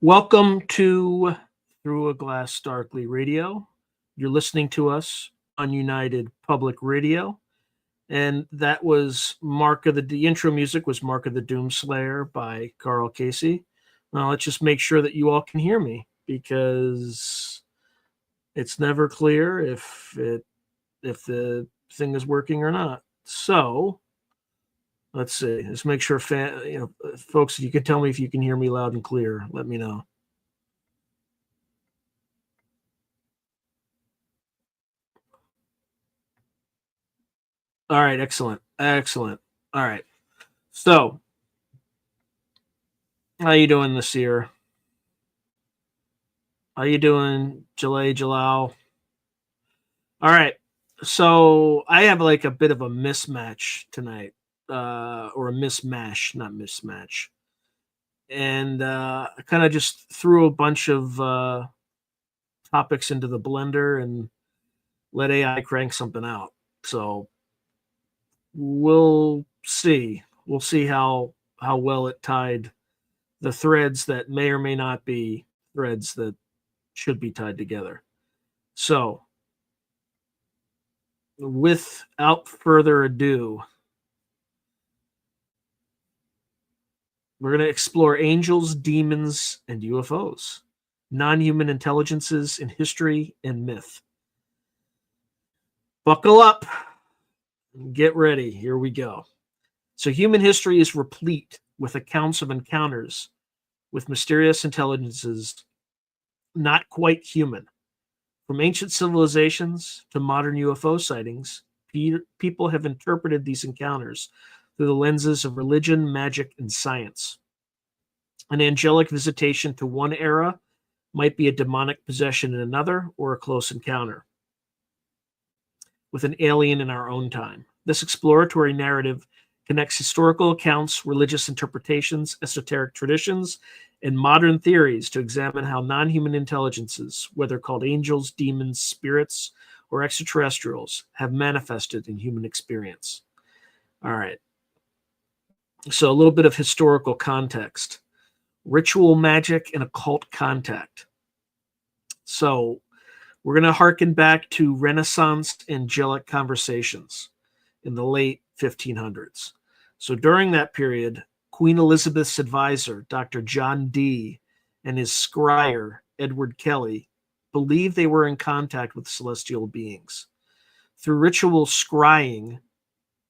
Welcome to Through a Glass Darkly Radio. You're listening to us on United Public Radio. And that was the intro music was Mark of the Doomslayer by Carl Casey. Now let's just make sure that you all can hear me, because it's never clear if the thing is working or not. So let's see. Let's make sure, folks, if you can tell me if you can hear me loud and clear, let me know. All right, excellent. All right. So, how you doing this year? How you doing, Jalal? All right. So, I have like a bit of a mismatch tonight, or a mismatch, not mismatch. And I kind of just threw a bunch of topics into the blender and let AI crank something out. So, we'll see. We'll see how well it tied the threads that may or may not be threads that should be tied together. So, without further ado, we're going to explore angels, demons, and UFOs, non-human intelligences in history and myth. Buckle up. Get ready. Here we go. So, human history is replete with accounts of encounters with mysterious intelligences not quite human. From ancient civilizations to modern UFO sightings, people have interpreted these encounters through the lenses of religion, magic, and science. An angelic visitation to one era might be a demonic possession in another, or a close encounter with an alien in our own time. This exploratory narrative connects historical accounts, religious interpretations, esoteric traditions, and modern theories to examine how non-human intelligences, whether called angels, demons, spirits, or extraterrestrials, have manifested in human experience. All right. So a little bit of historical context. Ritual magic and occult contact. So we're going to harken back to Renaissance angelic conversations in the late 1500s. So during that period, Queen Elizabeth's advisor, Dr. John Dee, and his scryer, Edward Kelly, believed they were in contact with celestial beings. Through ritual scrying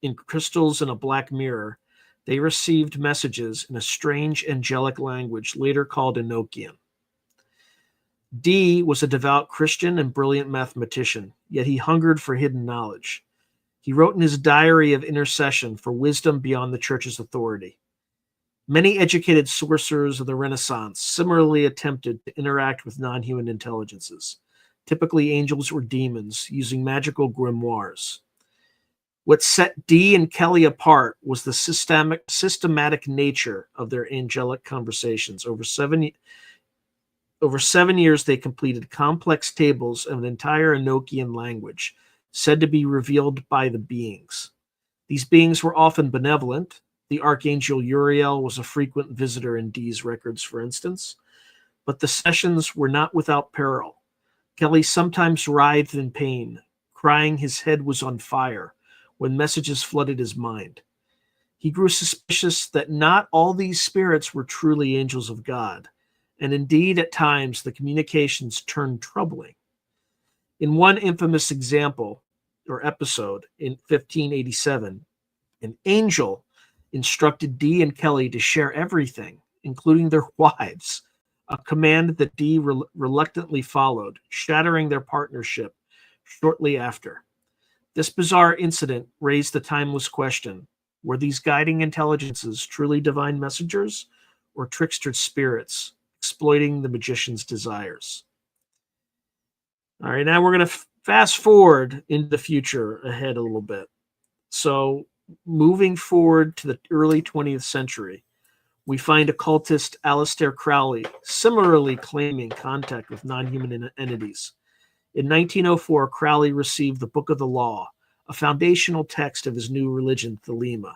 in crystals and a black mirror, they received messages in a strange angelic language, later called Enochian. Dee was a devout Christian and brilliant mathematician, yet he hungered for hidden knowledge. He wrote in his diary of intercession for wisdom beyond the church's authority. Many educated sorcerers of the Renaissance similarly attempted to interact with non-human intelligences, typically angels or demons, using magical grimoires. What set Dee and Kelly apart was the systematic nature of their angelic conversations. Over 7 years, they completed complex tables of an entire Enochian language, said to be revealed by the beings. These beings were often benevolent. The archangel Uriel was a frequent visitor in Dee's records, for instance. But the sessions were not without peril. Kelly sometimes writhed in pain, crying his head was on fire when messages flooded his mind. He grew suspicious that not all these spirits were truly angels of God, and indeed at times the communications turned troubling. In one infamous example, or episode, in 1587, an angel instructed Dee and Kelly to share everything, including their wives, a command that Dee reluctantly followed, shattering their partnership shortly after. This bizarre incident raised the timeless question: were these guiding intelligences truly divine messengers or trickster spirits exploiting the magician's desires? All right, now we're going to fast forward into the future ahead a little bit. So, moving forward to the early 20th century, we find occultist Aleister Crowley similarly claiming contact with non-human entities. In 1904, Crowley received the Book of the Law, a foundational text of his new religion, Thelema,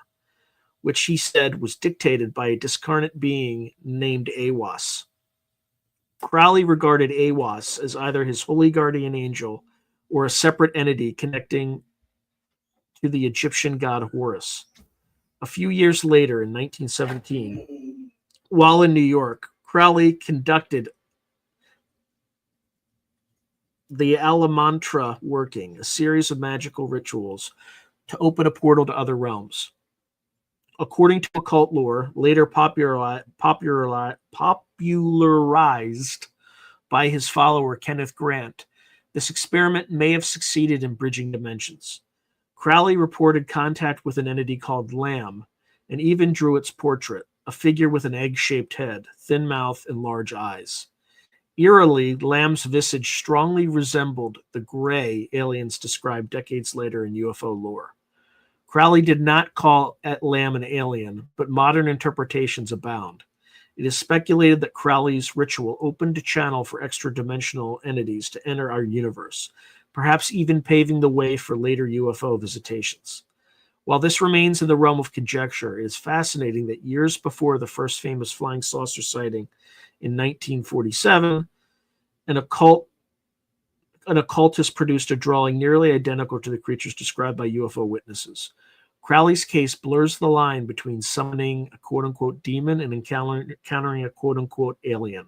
which he said was dictated by a discarnate being named Aiwass. Crowley regarded Aiwass as either his holy guardian angel or a separate entity connecting to the Egyptian god Horus. A few years later, in 1917, while in New York, Crowley conducted the Alamantra working, a series of magical rituals to open a portal to other realms. According to occult lore, later popularized by his follower Kenneth Grant, this experiment may have succeeded in bridging dimensions. Crowley reported contact with an entity called Lamb and even drew its portrait, a figure with an egg-shaped head, thin mouth, and large eyes. Eerily, Lamb's visage strongly resembled the gray aliens described decades later in UFO lore. Crowley did not call Lamb an alien, but modern interpretations abound. It is speculated that Crowley's ritual opened a channel for extra-dimensional entities to enter our universe, perhaps even paving the way for later UFO visitations. While this remains in the realm of conjecture, it is fascinating that years before the first famous flying saucer sighting in 1947, an occultist produced a drawing nearly identical to the creatures described by UFO witnesses. Crowley's case blurs the line between summoning a quote-unquote demon and encountering a quote-unquote alien.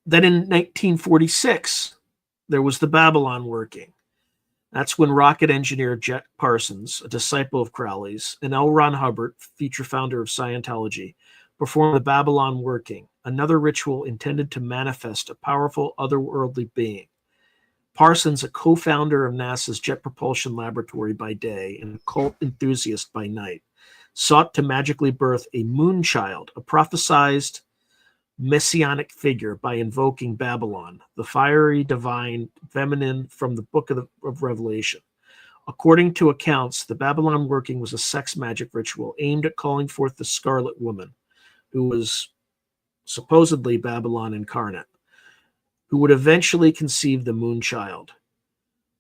Then in 1946, there was the Babylon working. That's when rocket engineer Jet Parsons, a disciple of Crowley's, and L. Ron Hubbard, future founder of Scientology, performed the Babylon working, another ritual intended to manifest a powerful otherworldly being. Parsons, a co-founder of NASA's Jet Propulsion Laboratory by day and a cult enthusiast by night, sought to magically birth a moon child, a prophesized messianic figure, by invoking Babylon, the fiery divine feminine from the book of Revelation. According to accounts, the Babylon working was a sex magic ritual aimed at calling forth the Scarlet Woman, who was supposedly Babylon incarnate, who would eventually conceive the moon child.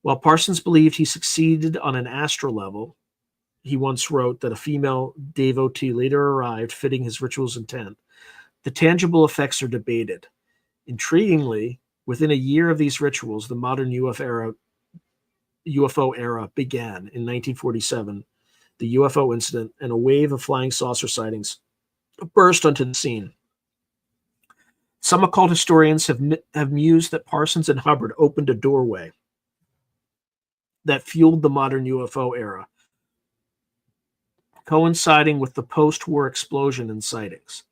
While Parsons believed he succeeded on an astral level, he once wrote that a female devotee later arrived, fitting his ritual's intent. The tangible effects are debated. Intriguingly, within a year of these rituals, the modern UFO era began in 1947, the UFO incident, and a wave of flying saucer sightings burst onto the scene. Some occult historians have mused that Parsons and Hubbard opened a doorway that fueled the modern UFO era, coinciding with the post-war explosion in sightings.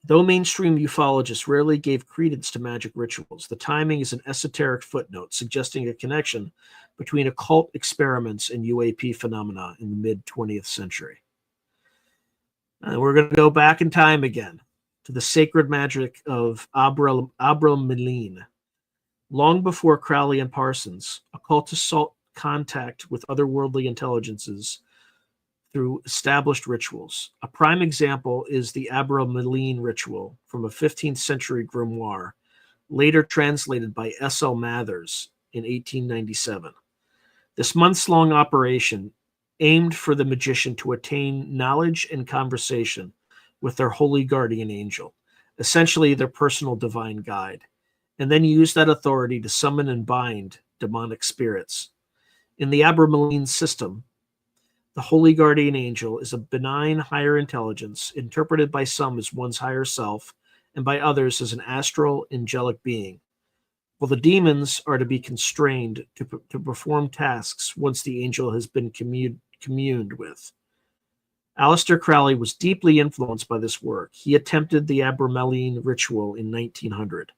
Though mainstream ufologists rarely gave credence to magic rituals, the timing is an esoteric footnote suggesting a connection between occult experiments and UAP phenomena in the mid-20th century. And we're going to go back in time again to the sacred magic of Abramelin. Long before Crowley and Parsons, occultists sought contact with otherworldly intelligences through established rituals. A prime example is the Abramelin ritual from a 15th century grimoire, later translated by S.L. Mathers in 1897. This months-long operation aimed for the magician to attain knowledge and conversation with their holy guardian angel, essentially their personal divine guide, and then use that authority to summon and bind demonic spirits. In the Abramelin system, the holy guardian angel is a benign higher intelligence, interpreted by some as one's higher self and by others as an astral angelic being, while the demons are to be constrained to perform tasks once the angel has been communed with. Aleister Crowley was deeply influenced by this work. He attempted the Abramelin ritual in 1900,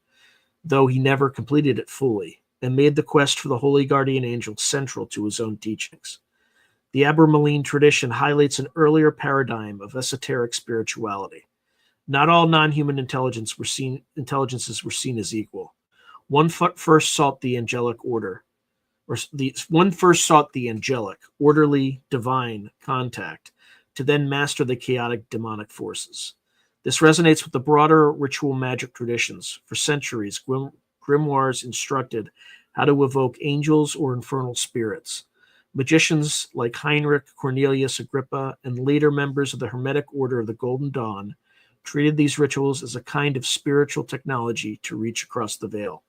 though he never completed it fully, and made the quest for the holy guardian angel central to his own teachings. The Abramelin tradition highlights an earlier paradigm of esoteric spirituality. Not all non-human intelligences were seen as equal. One first sought the angelic, orderly, divine contact, to then master the chaotic demonic forces. This resonates with the broader ritual magic traditions. For centuries, grimoires instructed how to evoke angels or infernal spirits. Magicians like Heinrich Cornelius Agrippa and later members of the Hermetic Order of the Golden Dawn treated these rituals as a kind of spiritual technology to reach across the veil.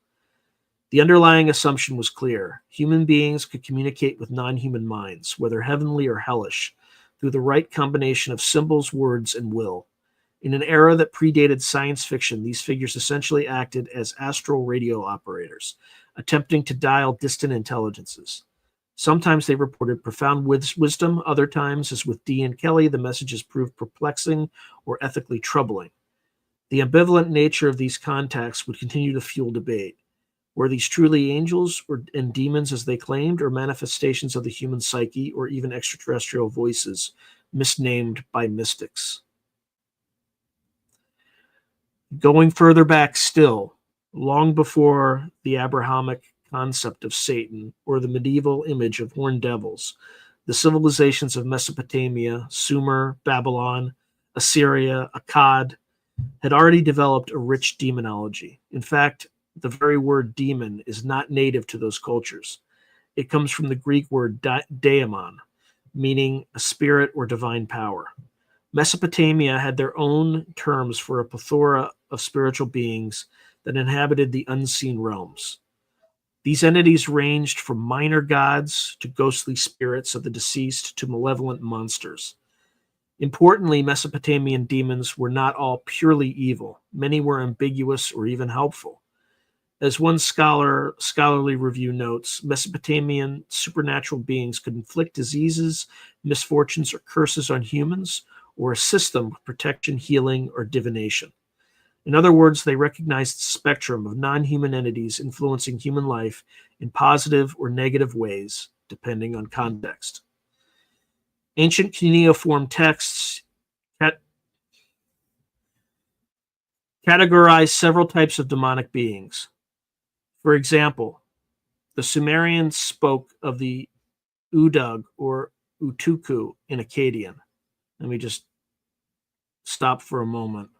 The underlying assumption was clear. Human beings could communicate with non-human minds, whether heavenly or hellish, through the right combination of symbols, words, and will. In an era that predated science fiction, these figures essentially acted as astral radio operators, attempting to dial distant intelligences. Sometimes they reported profound wisdom. Other times, as with Dee and Kelly, the messages proved perplexing or ethically troubling. The ambivalent nature of these contacts would continue to fuel debate. Were these truly angels and demons as they claimed, or manifestations of the human psyche, or even extraterrestrial voices misnamed by mystics? Going further back still, long before the Abrahamic concept of Satan or the medieval image of horned devils, the civilizations of Mesopotamia, Sumer, Babylon, Assyria, Akkad had already developed a rich demonology. In fact, the very word demon is not native to those cultures. It comes from the Greek word daemon, meaning a spirit or divine power. Mesopotamia had their own terms for a plethora of spiritual beings that inhabited the unseen realms. These entities ranged from minor gods to ghostly spirits of the deceased to malevolent monsters. Importantly, Mesopotamian demons were not all purely evil. Many were ambiguous or even helpful. As one scholarly review notes, Mesopotamian supernatural beings could inflict diseases, misfortunes, or curses on humans, or assist them with protection, healing, or divination. In other words, they recognized the spectrum of non-human entities influencing human life in positive or negative ways, depending on context. Ancient cuneiform texts categorize several types of demonic beings. For example, the Sumerians spoke of the Udug or Utuku in Akkadian. Let me just stop for a moment.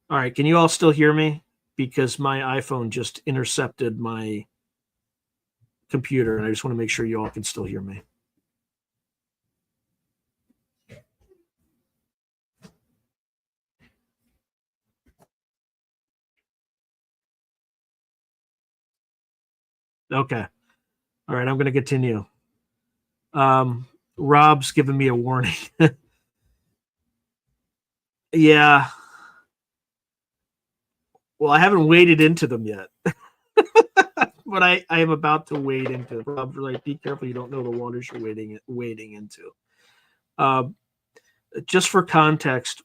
All right, can you all still hear me? Because my iPhone just intercepted my computer, and I just want to make sure you all can still hear me. Okay. All right, I'm going to continue. Rob's giving me a warning. Yeah. Well, I haven't waded into them yet. But I am about to wade into it. Rob's like, be careful, you don't know the waters you're wading into. Just for context,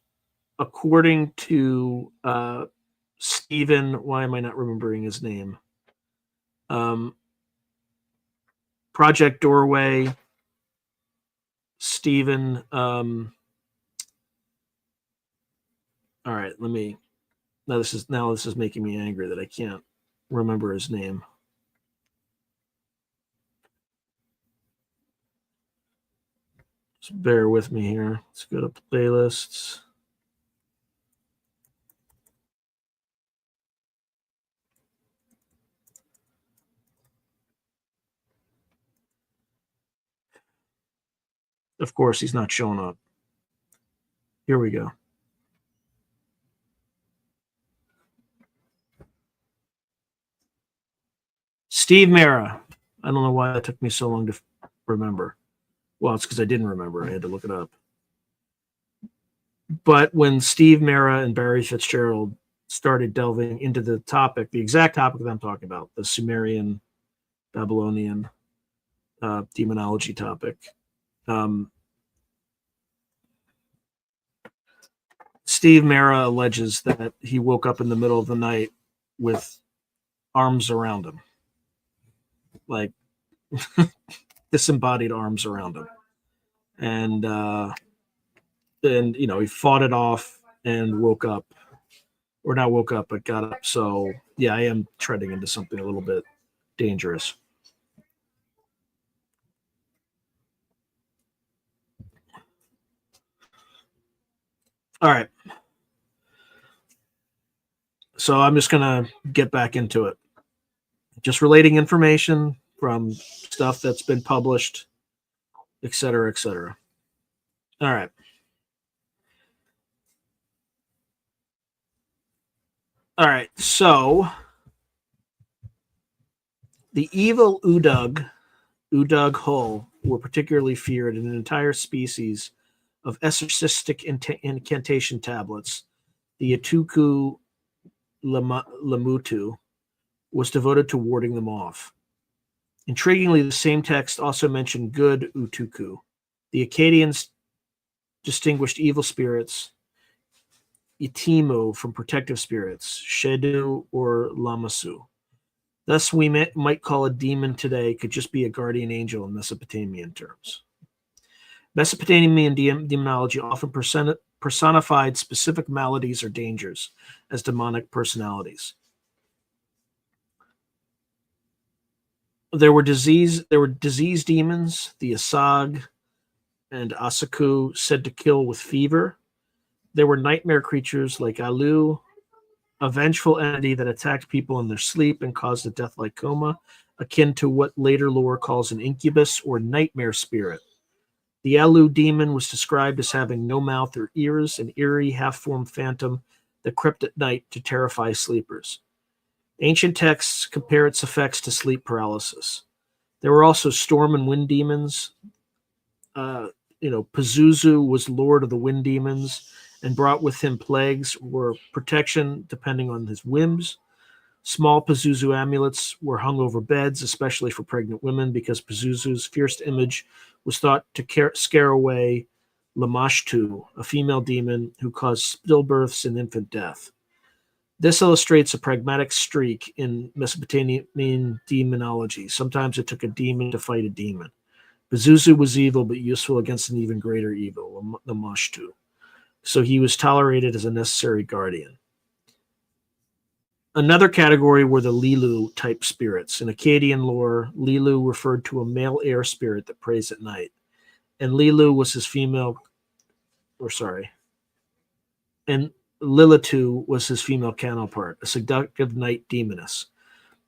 according to Stephen, why am I not remembering his name? Project Doorway, Stephen. All right, let me. Now this is making me angry that I can't remember his name. Just bear with me here. Let's go to playlists. Of course, he's not showing up. Here we go. Steve Mera. I don't know why that took me so long to remember. Well, it's because I didn't remember. I had to look it up. But when Steve Mera and Barry Fitzgerald started delving into the topic, the exact topic that I'm talking about, the Sumerian, Babylonian demonology topic, Steve Mera alleges that he woke up in the middle of the night with arms around him, like disembodied arms around him, and you know, he fought it off and woke up, or not woke up, but got up. So yeah, I am treading into something a little bit dangerous. All right. So I'm just going to get back into it. Just relating information from stuff that's been published, etc., etc. All right. All right. So the evil Udug Hull were particularly feared, and an entire species of exorcistic incantation tablets, the Atuku Lamutu, was devoted to warding them off. Intriguingly, the same text also mentioned good Utuku. The Akkadians distinguished evil spirits, Itimu, from protective spirits, Shedu or Lamasu. Thus, we might call a demon today could just be a guardian angel in Mesopotamian terms. Mesopotamian demonology often personified specific maladies or dangers as demonic personalities. There were disease demons, the Asag and Asaku, said to kill with fever. There were nightmare creatures like Alu, a vengeful entity that attacked people in their sleep and caused a death-like coma, akin to what later lore calls an incubus or nightmare spirit. The Alu demon was described as having no mouth or ears, an eerie, half-formed phantom that crept at night to terrify sleepers. Ancient texts compare its effects to sleep paralysis. There were also storm and wind demons. Pazuzu was lord of the wind demons and brought with him plagues or protection depending on his whims. Small Pazuzu amulets were hung over beds, especially for pregnant women, because Pazuzu's fierce image was thought to scare away Lamashtu, a female demon who caused stillbirths and infant death. This illustrates a pragmatic streak in Mesopotamian demonology. Sometimes it took a demon to fight a demon. Pazuzu was evil, but useful against an even greater evil, the Mashtu. So he was tolerated as a necessary guardian. Another category were the Lilu type spirits. In Akkadian lore, Lilu referred to a male air spirit that prays at night. And Lilu was his and Lilitu was his female counterpart, a seductive night demoness.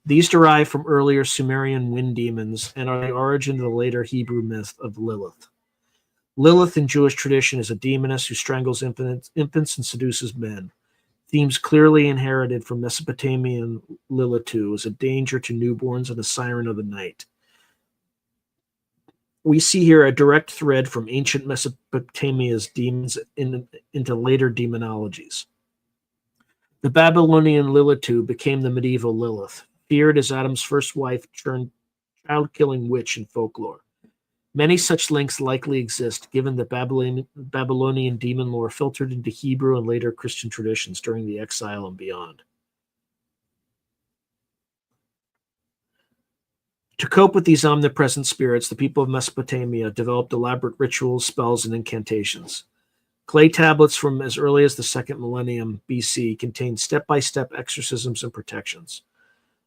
These derive from earlier Sumerian wind demons and are the origin of the later Hebrew myth of Lilith. Lilith in Jewish tradition is a demoness who strangles infants and seduces men. Themes clearly inherited from Mesopotamian Lilitu as a danger to newborns and a siren of the night. We see here a direct thread from ancient Mesopotamia's demons into later demonologies. The Babylonian Lilitu became the medieval Lilith, feared as Adam's first wife turned child-killing witch in folklore. Many such links likely exist, given that Babylonian demon lore filtered into Hebrew and later Christian traditions during the exile and beyond. To cope with these omnipresent spirits, the people of Mesopotamia developed elaborate rituals, spells, and incantations. Clay tablets from as early as the 2nd millennium BC contained step-by-step exorcisms and protections.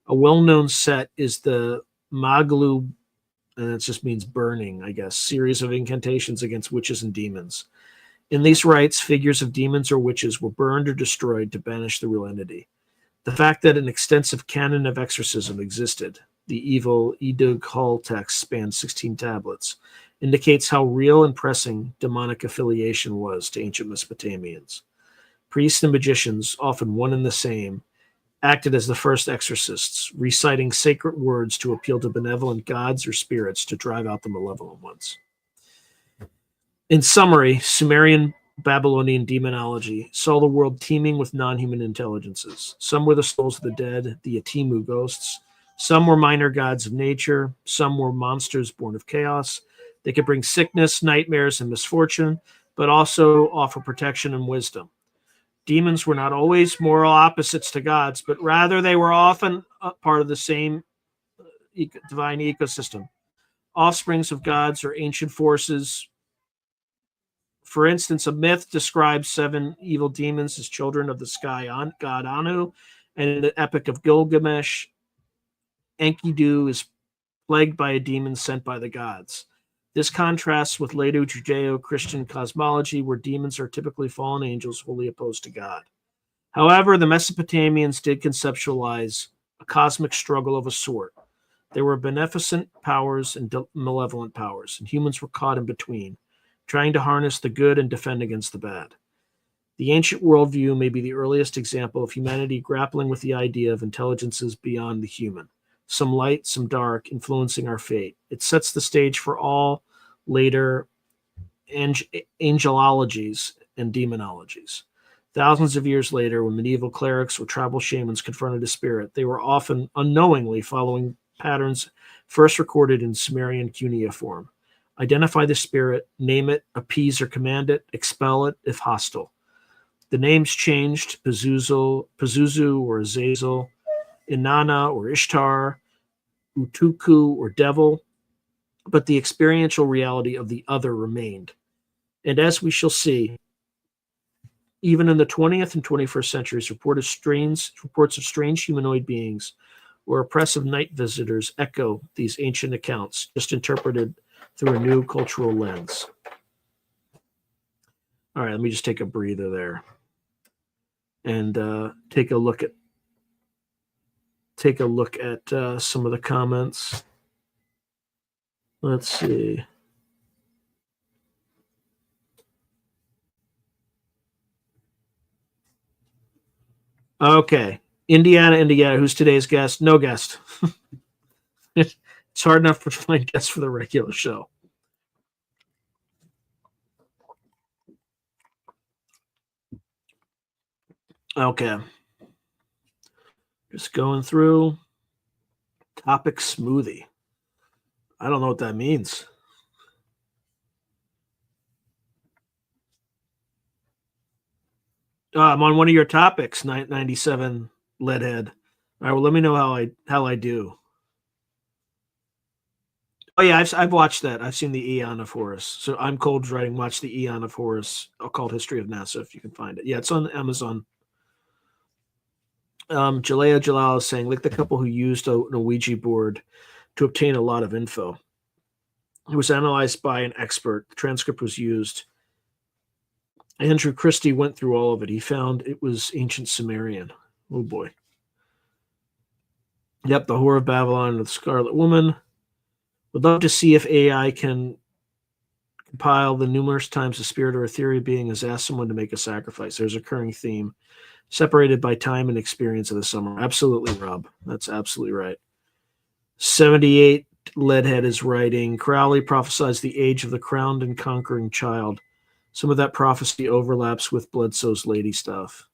A well-known set is the Maglu, and it just means burning, I guess, series of incantations against witches and demons. In these rites, figures of demons or witches were burned or destroyed to banish the real entity. The fact that an extensive canon of exorcism existed, the evil Edug Hall text spanned 16 tablets, indicates how real and pressing demonic affiliation was to ancient Mesopotamians. Priests and magicians, often one and the same, acted as the first exorcists, reciting sacred words to appeal to benevolent gods or spirits to drive out the malevolent ones. In summary, Sumerian Babylonian demonology saw the world teeming with non-human intelligences. Some were the souls of the dead, the Atimu ghosts. Some were minor gods of nature. Some were monsters born of chaos. They could bring sickness, nightmares, and misfortune, but also offer protection and wisdom. Demons were not always moral opposites to gods, but rather they were often part of the same divine ecosystem. Offsprings of gods or ancient forces. For instance, a myth describes 7 evil demons as children of the sky god Anu, and in the Epic of Gilgamesh, Enkidu is plagued by a demon sent by the gods. This contrasts with later Judeo-Christian cosmology, where demons are typically fallen angels wholly opposed to God. However, the Mesopotamians did conceptualize a cosmic struggle of a sort. There were beneficent powers and malevolent powers, and humans were caught in between, trying to harness the good and defend against the bad. The ancient worldview may be the earliest example of humanity grappling with the idea of intelligences beyond the human, some light, some dark, influencing our fate. It sets the stage for all later angelologies and demonologies. Thousands of years later, when medieval clerics or tribal shamans confronted a spirit, they were often unknowingly following patterns first recorded in Sumerian cuneiform. Identify the spirit, name it, appease or command it, expel it if hostile. The names changed: Pazuzu or Azazel, Inanna or Ishtar, Utuku or Devil, but the experiential reality of the other remained. And as we shall see, even in the 20th and 21st centuries, reports of strange humanoid beings or oppressive night visitors echo these ancient accounts, just interpreted through a new cultural lens. All right, let me just take a breather there and take a look at some of the comments. Let's see. Okay. Indiana. Who's today's guest? No guest. It's hard enough to find guests for the regular show. Okay. Just going through topic smoothie. I don't know what that means. I'm on one of your topics, 97 Leadhead. All right, well, let me know how I do. Oh yeah, I've watched that. I've seen the Eon of Horus. So I'm Cold's writing. Watch the Eon of Horus, Occult History of NASA, if you can find it. Yeah, it's on Amazon. Jalea Jalal is saying, like the couple who used a Ouija board to obtain a lot of info. It was analyzed by an expert. The transcript was used. Andrew Christie went through all of it. He found it was ancient Sumerian. Oh boy. Yep, the Whore of Babylon and the Scarlet Woman. Would love to see if AI can compile the numerous times a spirit or ethereal being has asked someone to make a sacrifice. There's a recurring theme, separated by time and experience of the summer. Absolutely, Rob. That's absolutely right. 78 Leadhead is writing. Crowley prophesies the age of the crowned and conquering child. Some of that prophecy overlaps with Bledsoe's lady stuff.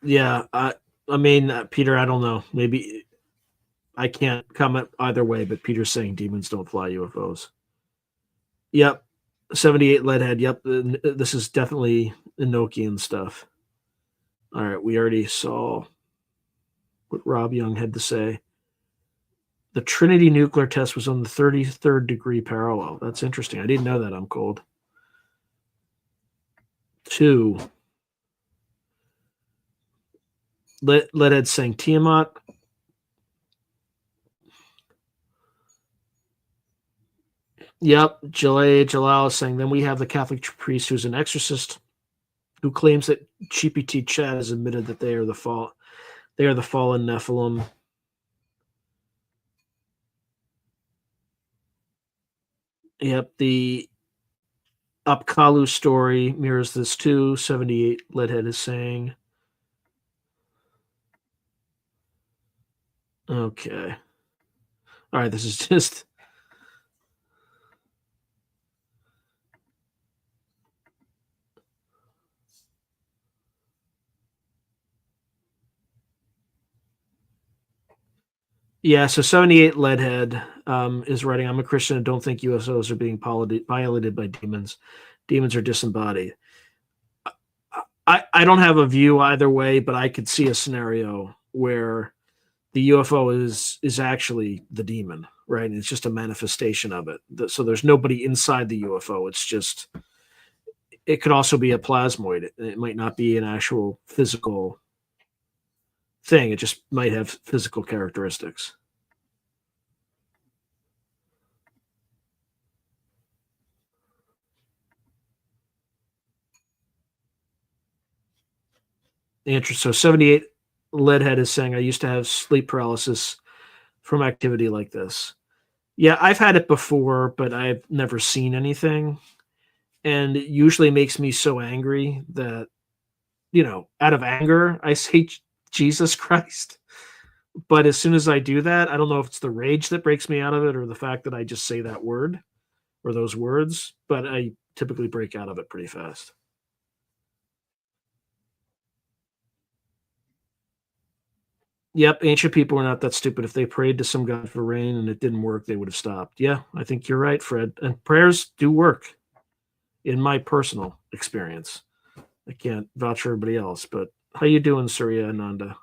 Yeah, I mean, Peter, I don't know. Maybe I can't comment either way, but Peter's saying demons don't fly UFOs. Yep. 78 Leadhead. Yep. This is definitely Enochian stuff. All right. We already saw what Rob Young had to say. The Trinity nuclear test was on the 33rd degree parallel. That's interesting. I didn't know that. I'm cold. 2. Leadhead saying Tiamat. Yep. Jalal is saying, then we have the Catholic priest who's an exorcist who claims that GPT Chat has admitted that they are the fallen Nephilim. Yep, the Upkalu story mirrors this too. 78 Leadhead is saying. Okay. All right, this is just. Yeah, so 78 Leadhead is writing, I'm a Christian and don't think UFOs are being violated by demons. Demons are disembodied. I don't have a view either way, but I could see a scenario where the UFO is actually the demon, right? And it's just a manifestation of it. So there's nobody inside the UFO. It's just, it could also be a plasmoid. It might not be an actual physical thing. It just might have physical characteristics. Interesting. So 78 Leadhead is saying, I used to have sleep paralysis from activity like this. Yeah, I've had it before, but I've never seen anything. And it usually makes me so angry that, out of anger, I say Jesus Christ. But as soon as I do that, I don't know if it's the rage that breaks me out of it or the fact that I just say that word or those words, but I typically break out of it pretty fast. Yep, ancient people were not that stupid. If they prayed to some god for rain and it didn't work, they would have stopped. Yeah, I think you're right, Fred. And prayers do work in my personal experience. I can't vouch for everybody else, but how you doing, Surya Ananda?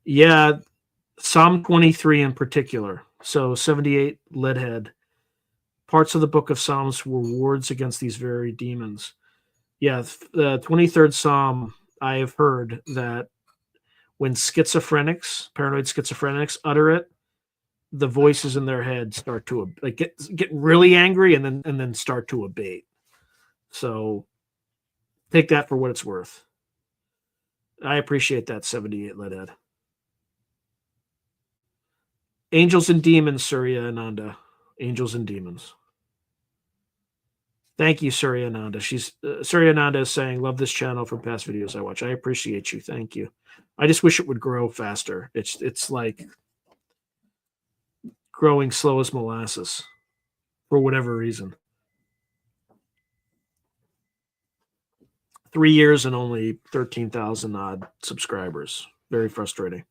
Yeah, Psalm 23 in particular. So 78 Leadhead. Parts of the book of Psalms were wards against these very demons. Yeah, the 23rd Psalm, I have heard that when paranoid schizophrenics utter it, the voices in their head start to get really angry and then start to abate. So take that for what it's worth. I appreciate that 78 Leadhead. Angels and Demons, Surya Ananda. Angels and Demons. Thank you, Surya Ananda. Surya Ananda is saying, love this channel from past videos I watch. I appreciate you. Thank you. I just wish it would grow faster. It's like growing slow as molasses for whatever reason. 3 years and only 13,000 odd subscribers. Very frustrating.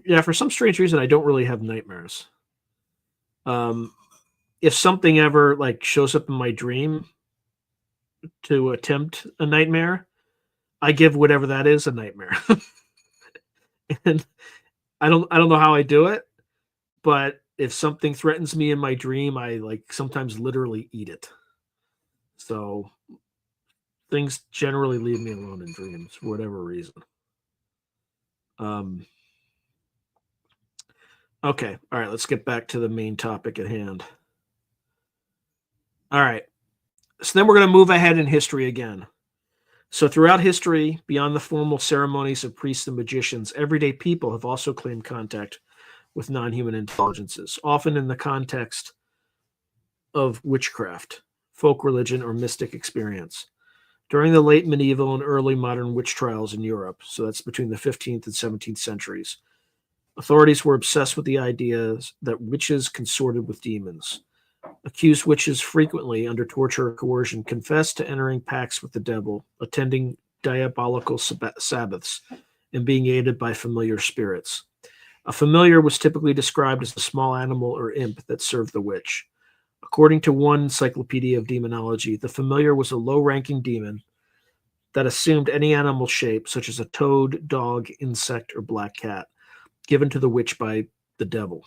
Yeah, for some strange reason, I don't really have nightmares. If something ever like shows up in my dream to attempt a nightmare, I give whatever that is a nightmare. And I don't know how I do it, but if something threatens me in my dream, I like sometimes literally eat it. So things generally leave me alone in dreams for whatever reason. Okay, all right, let's get back to the main topic at hand. All right, so then we're going to move ahead in history again. So throughout history, beyond the formal ceremonies of priests and magicians, everyday people have also claimed contact with non-human intelligences, often in the context of witchcraft, folk religion, or mystic experience. During the late medieval and early modern witch trials in Europe, so that's between the 15th and 17th centuries, authorities were obsessed with the idea that witches consorted with demons. Accused witches frequently, under torture or coercion, confessed to entering pacts with the devil, attending diabolical Sabbaths, and being aided by familiar spirits. A familiar was typically described as a small animal or imp that served the witch. According to one encyclopedia of demonology, the familiar was a low-ranking demon that assumed any animal shape, such as a toad, dog, insect, or black cat, given to the witch by the devil.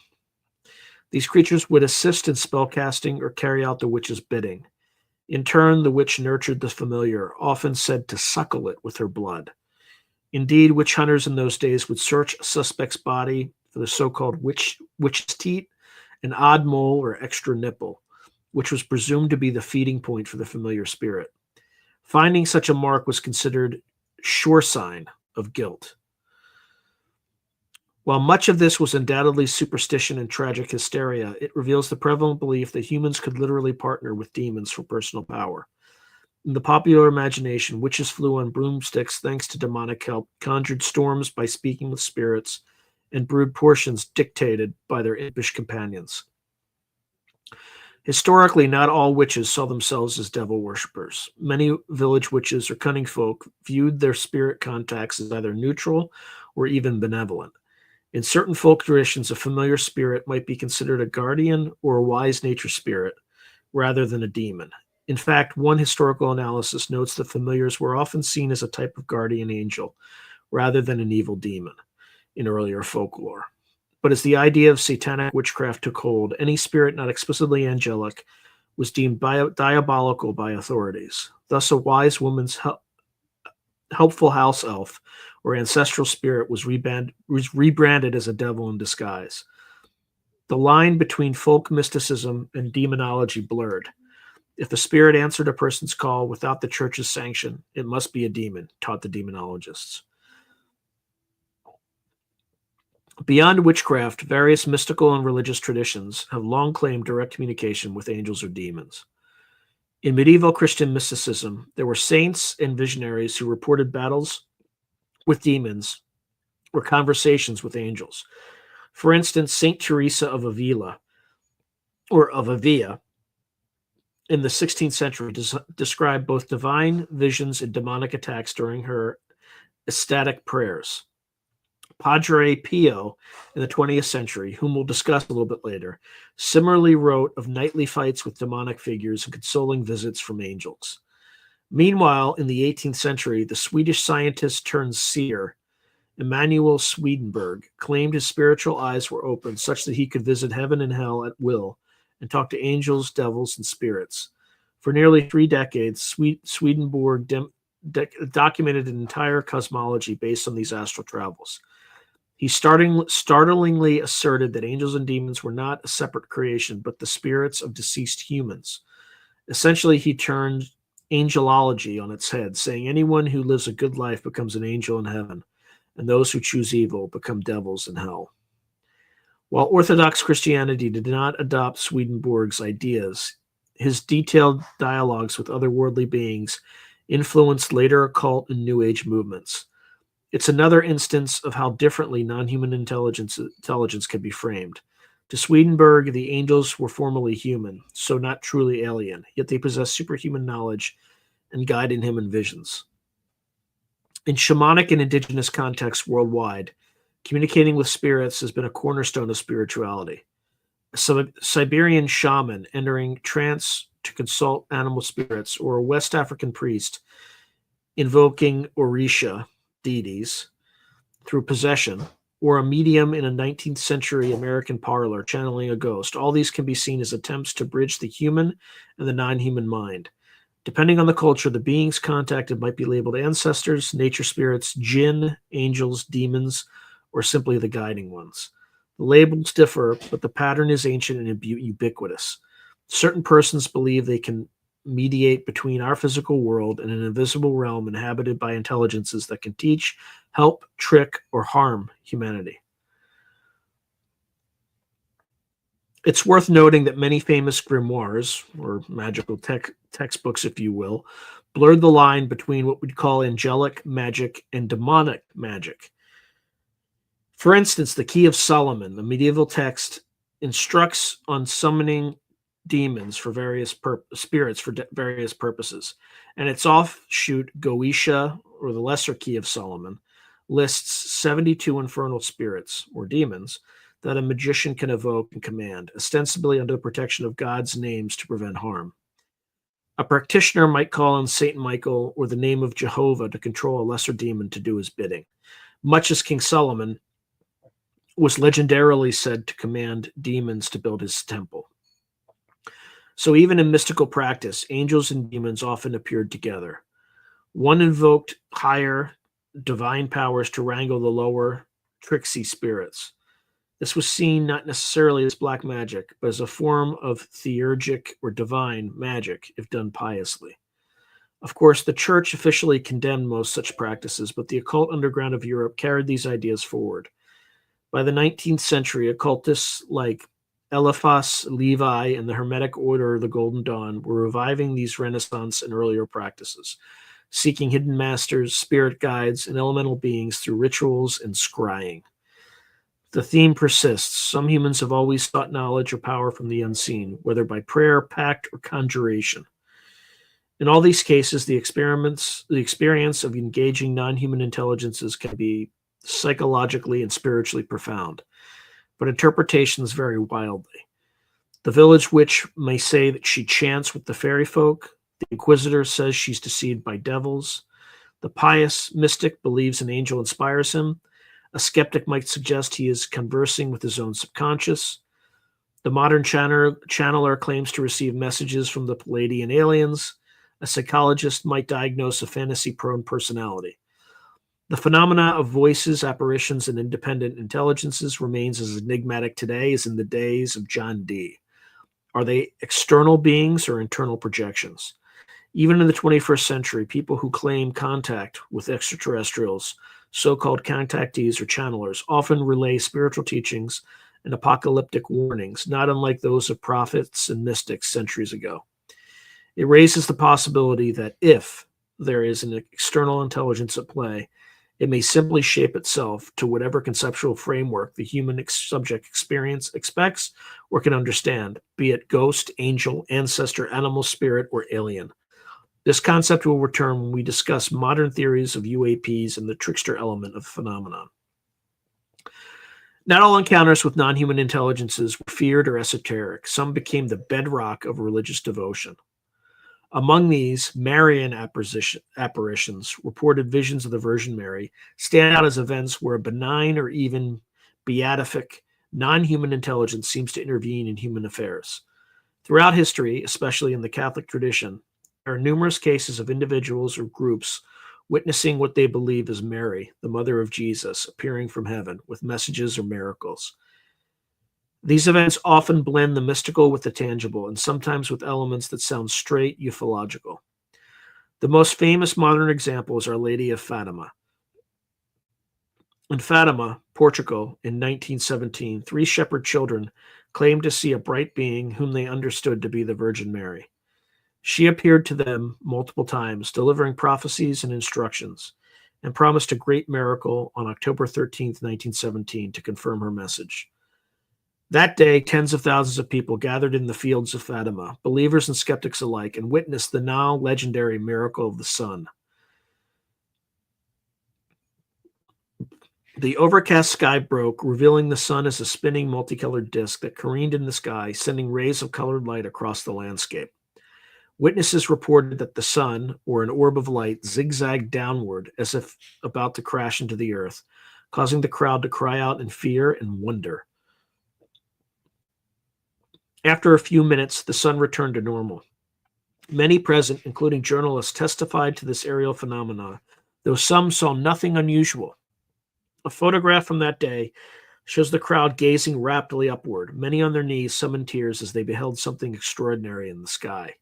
These creatures would assist in spellcasting or carry out the witch's bidding. In turn, the witch nurtured the familiar, often said to suckle it with her blood. Indeed, witch hunters in those days would search a suspect's body for the so-called witch's teat, an odd mole or extra nipple, which was presumed to be the feeding point for the familiar spirit. Finding such a mark was considered sure sign of guilt. While much of this was undoubtedly superstition and tragic hysteria, it reveals the prevalent belief that humans could literally partner with demons for personal power. In the popular imagination, witches flew on broomsticks thanks to demonic help, conjured storms by speaking with spirits, and brewed portions dictated by their impish companions. Historically, not all witches saw themselves as devil worshippers. Many village witches or cunning folk viewed their spirit contacts as either neutral or even benevolent. In certain folk traditions, a familiar spirit might be considered a guardian or a wise nature spirit rather than a demon. In fact, one historical analysis notes that familiars were often seen as a type of guardian angel rather than an evil demon in earlier folklore. But as the idea of satanic witchcraft took hold, any spirit not explicitly angelic was deemed diabolical by authorities. Thus, a wise woman's helpful house elf or ancestral spirit was rebranded as a devil in disguise. The line between folk mysticism and demonology blurred. If the spirit answered a person's call without the church's sanction, it must be a demon, taught the demonologists. Beyond witchcraft, various mystical and religious traditions have long claimed direct communication with angels or demons. In medieval Christian mysticism, there were saints and visionaries who reported battles with demons or conversations with angels. For instance, Saint Teresa of Avila, or of Avila, in the 16th century described both divine visions and demonic attacks during her ecstatic prayers. Padre Pio in the 20th century, whom we'll discuss a little bit later, similarly wrote of nightly fights with demonic figures and consoling visits from angels. Meanwhile, in the 18th century, the Swedish scientist turned seer, Emanuel Swedenborg, claimed his spiritual eyes were open such that he could visit heaven and hell at will and talk to angels, devils, and spirits. For nearly 3 decades, Swedenborg documented an entire cosmology based on these astral travels. He startlingly asserted that angels and demons were not a separate creation, but the spirits of deceased humans. Essentially, he turned angelology on its head, saying anyone who lives a good life becomes an angel in heaven, and those who choose evil become devils in hell. While Orthodox Christianity did not adopt Swedenborg's ideas, his detailed dialogues with otherworldly beings influenced later occult and New Age movements. It's another instance of how differently non-human intelligence can be framed. To Swedenborg, the angels were formerly human, so not truly alien, yet they possess superhuman knowledge and guided him in visions. In shamanic and indigenous contexts worldwide, communicating with spirits has been a cornerstone of spirituality. A Siberian shaman entering trance to consult animal spirits, or a West African priest invoking Orisha deities through possession, or a medium in a 19th century American parlor channeling a ghost. All these can be seen as attempts to bridge the human and the non-human mind. Depending on the culture, the beings contacted might be labeled ancestors, nature spirits, jinn, angels, demons, or simply the guiding ones. The labels differ, but the pattern is ancient and ubiquitous. Certain persons believe they can mediate between our physical world and an invisible realm inhabited by intelligences that can teach, help, trick, or harm humanity. It's worth noting that many famous grimoires, or magical textbooks, if you will, blurred the line between what we'd call angelic magic and demonic magic. For instance, the Key of Solomon, the medieval text, instructs on summoning demons for various spirits for various purposes, and its offshoot, Goetia, or the Lesser Key of Solomon, lists 72 infernal spirits, or demons, that a magician can evoke and command, ostensibly under the protection of God's names to prevent harm. A practitioner might call on Saint Michael or the name of Jehovah to control a lesser demon to do his bidding, much as King Solomon was legendarily said to command demons to build his temple. So even in mystical practice, angels and demons often appeared together. One invoked higher divine powers to wrangle the lower tricksy spirits. This was seen not necessarily as black magic, but as a form of theurgic or divine magic, if done piously. Of course, the church officially condemned most such practices, but the occult underground of Europe carried these ideas forward. By the 19th century, occultists like Eliphas Levi and the Hermetic Order of the Golden Dawn were reviving these Renaissance and earlier practices, seeking hidden masters, spirit guides, and elemental beings through rituals and scrying. The theme persists. Some humans have always sought knowledge or power from the unseen, whether by prayer, pact, or conjuration. In all these cases, the experience of engaging non-human intelligences can be psychologically and spiritually profound, but interpretations vary wildly. The village witch may say that she chants with the fairy folk. The inquisitor says she's deceived by devils. The pious mystic believes an angel inspires him. A skeptic might suggest he is conversing with his own subconscious. The modern channeler claims to receive messages from the Palladian aliens. A psychologist might diagnose a fantasy-prone personality. The phenomena of voices, apparitions, and independent intelligences remains as enigmatic today as in the days of John Dee. Are they external beings or internal projections? Even in the 21st century, people who claim contact with extraterrestrials, so-called contactees or channelers, often relay spiritual teachings and apocalyptic warnings, not unlike those of prophets and mystics centuries ago. It raises the possibility that if there is an external intelligence at play, it may simply shape itself to whatever conceptual framework the human subject expects or can understand, be it ghost, angel, ancestor, animal, spirit, or alien. This concept will return when we discuss modern theories of UAPs and the trickster element of the phenomenon. Not all encounters with non-human intelligences were feared or esoteric. Some became the bedrock of religious devotion. Among these, Marian apparitions, reported visions of the Virgin Mary, stand out as events where a benign or even beatific non-human intelligence seems to intervene in human affairs. Throughout history, especially in the Catholic tradition, there are numerous cases of individuals or groups witnessing what they believe is Mary, the mother of Jesus, appearing from heaven with messages or miracles. These events often blend the mystical with the tangible, and sometimes with elements that sound straight ufological. The most famous modern example is Our Lady of Fatima. In Fatima, Portugal, in 1917, 3 shepherd children claimed to see a bright being whom they understood to be the Virgin Mary. She appeared to them multiple times, delivering prophecies and instructions, and promised a great miracle on October 13th, 1917, to confirm her message. That day, tens of thousands of people gathered in the fields of Fatima, believers and skeptics alike, and witnessed the now legendary miracle of the sun. The overcast sky broke, revealing the sun as a spinning multicolored disk that careened in the sky, sending rays of colored light across the landscape. Witnesses reported that the sun, or an orb of light, zigzagged downward as if about to crash into the earth, causing the crowd to cry out in fear and wonder. After a few minutes, the sun returned to normal. Many present, including journalists, testified to this aerial phenomenon, though some saw nothing unusual. A photograph from that day shows the crowd gazing raptly upward, many on their knees, some in tears as they beheld something extraordinary in the sky.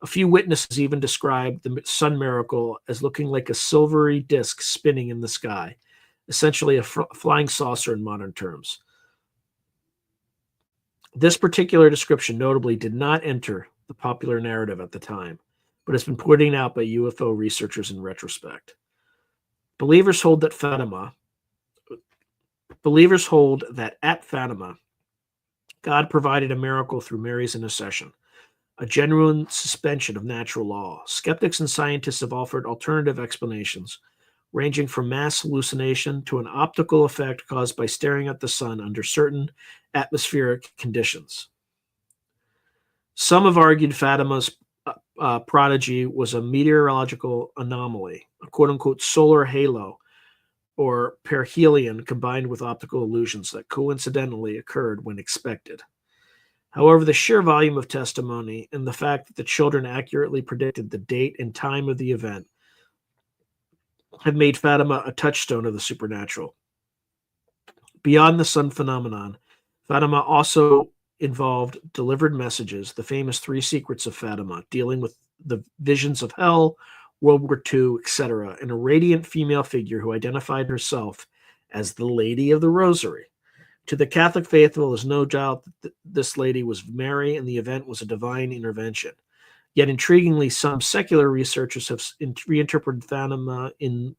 A few witnesses even described the sun miracle as looking like a silvery disk spinning in the sky, essentially a flying saucer in modern terms. This particular description notably did not enter the popular narrative at the time, but has been pointed out by UFO researchers in retrospect. Believers hold that at Fatima, God provided a miracle through Mary's intercession, a genuine suspension of natural law. Skeptics and scientists have offered alternative explanations, ranging from mass hallucination to an optical effect caused by staring at the sun under certain atmospheric conditions. Some have argued Fatima's prodigy was a meteorological anomaly, a quote-unquote solar halo or perihelion combined with optical illusions that coincidentally occurred when expected. However, the sheer volume of testimony and the fact that the children accurately predicted the date and time of the event have made Fatima a touchstone of the supernatural. Beyond the sun phenomenon, Fatima also involved delivered messages, the famous 3 secrets of Fatima, dealing with the visions of hell, World War II, etc., and a radiant female figure who identified herself as the Lady of the Rosary. To the Catholic faithful, there's no doubt that this lady was Mary and the event was a divine intervention. Yet intriguingly, some secular researchers have reinterpreted Fatima in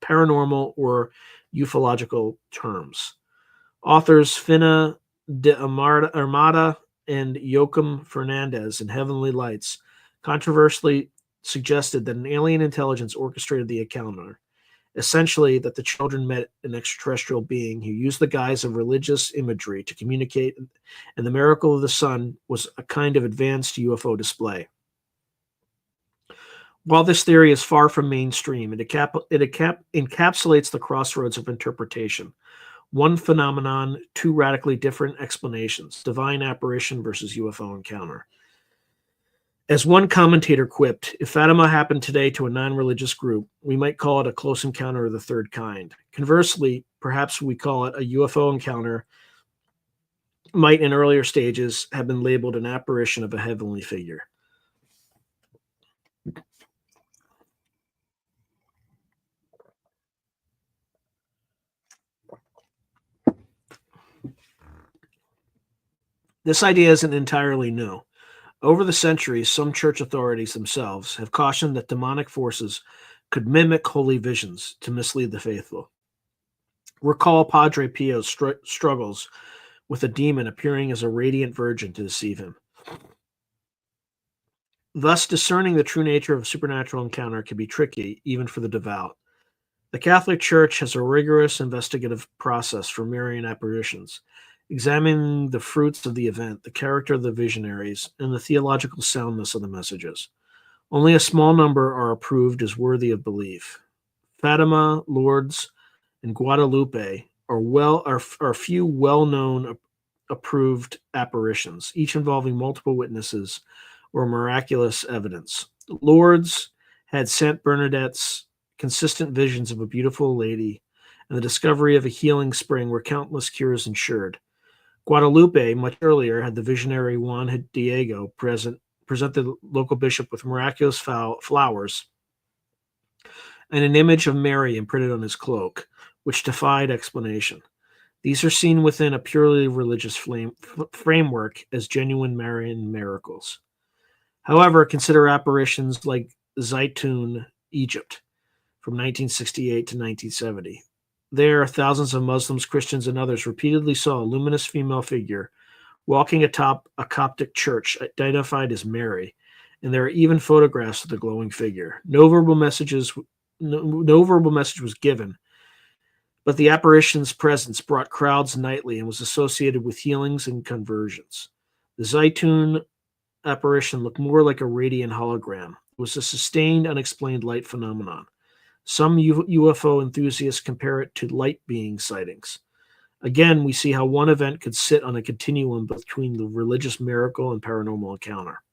paranormal or ufological terms. Authors Fina de Armada and Joachim Fernandez in Heavenly Lights controversially suggested that an alien intelligence orchestrated the encounter, essentially that the children met an extraterrestrial being who used the guise of religious imagery to communicate, and the miracle of the sun was a kind of advanced UFO display. While this theory is far from mainstream, it encapsulates the crossroads of interpretation. One phenomenon, 2 radically different explanations, divine apparition versus UFO encounter. As one commentator quipped, if Fatima happened today to a non-religious group, we might call it a close encounter of the third kind. Conversely, perhaps we call it a UFO encounter might in earlier stages have been labeled an apparition of a heavenly figure. This idea isn't entirely new. Over the centuries, some church authorities themselves have cautioned that demonic forces could mimic holy visions to mislead the faithful. Recall Padre Pio's struggles with a demon appearing as a radiant virgin to deceive him. Thus, discerning the true nature of a supernatural encounter can be tricky, even for the devout. The Catholic Church has a rigorous investigative process for Marian apparitions, examining the fruits of the event, the character of the visionaries, and the theological soundness of the messages. Only a small number are approved as worthy of belief. Fatima, Lourdes, and Guadalupe are few well-known approved apparitions, each involving multiple witnesses or miraculous evidence. Lourdes had Saint Bernadette's consistent visions of a beautiful lady and the discovery of a healing spring where countless cures ensured. Guadalupe, much earlier, had the visionary Juan Diego present the local bishop with miraculous flowers and an image of Mary imprinted on his cloak, which defied explanation. These are seen within a purely religious framework as genuine Marian miracles. However, consider apparitions like Zaytun, Egypt, from 1968 to 1970. There, thousands of Muslims, Christians, and others repeatedly saw a luminous female figure walking atop a Coptic church identified as Mary, and there are even photographs of the glowing figure. No verbal message was given, but the apparition's presence brought crowds nightly and was associated with healings and conversions. The Zaytun apparition looked more like a radiant hologram. It was a sustained, unexplained light phenomenon. Some UFO enthusiasts compare it to light being sightings. Again, we see how one event could sit on a continuum between the religious miracle and paranormal encounter.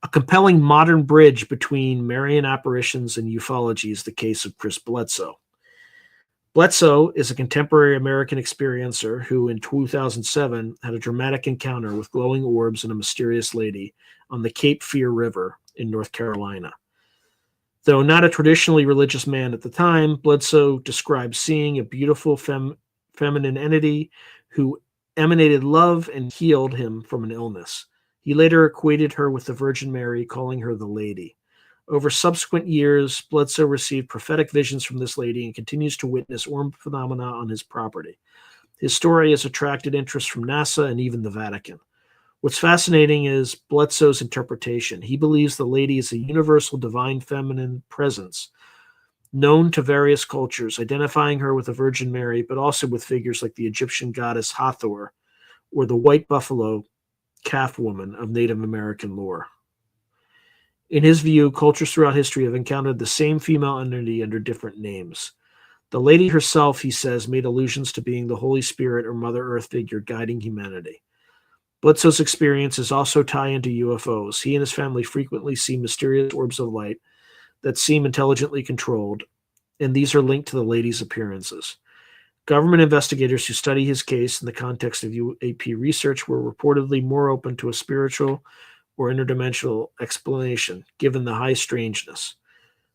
A compelling modern bridge between Marian apparitions and ufology is the case of Chris Bledsoe. Bledsoe is a contemporary American experiencer who, in 2007, had a dramatic encounter with glowing orbs and a mysterious lady on the Cape Fear River in North Carolina. Though not a traditionally religious man at the time, Bledsoe described seeing a beautiful feminine entity who emanated love and healed him from an illness. He later equated her with the Virgin Mary, calling her the Lady. Over subsequent years, Bledsoe received prophetic visions from this lady and continues to witness orb phenomena on his property. His story has attracted interest from NASA and even the Vatican. What's fascinating is Bledsoe's interpretation. He believes the lady is a universal divine feminine presence known to various cultures, identifying her with the Virgin Mary, but also with figures like the Egyptian goddess Hathor or the white buffalo calf woman of Native American lore. In his view, cultures throughout history have encountered the same female entity under different names. The lady herself, he says, made allusions to being the Holy Spirit or Mother Earth figure guiding humanity. Bledsoe's experiences also tie into UFOs. He and his family frequently see mysterious orbs of light that seem intelligently controlled, and these are linked to the lady's appearances. Government investigators who study his case in the context of UAP research were reportedly more open to a spiritual or interdimensional explanation, given the high strangeness.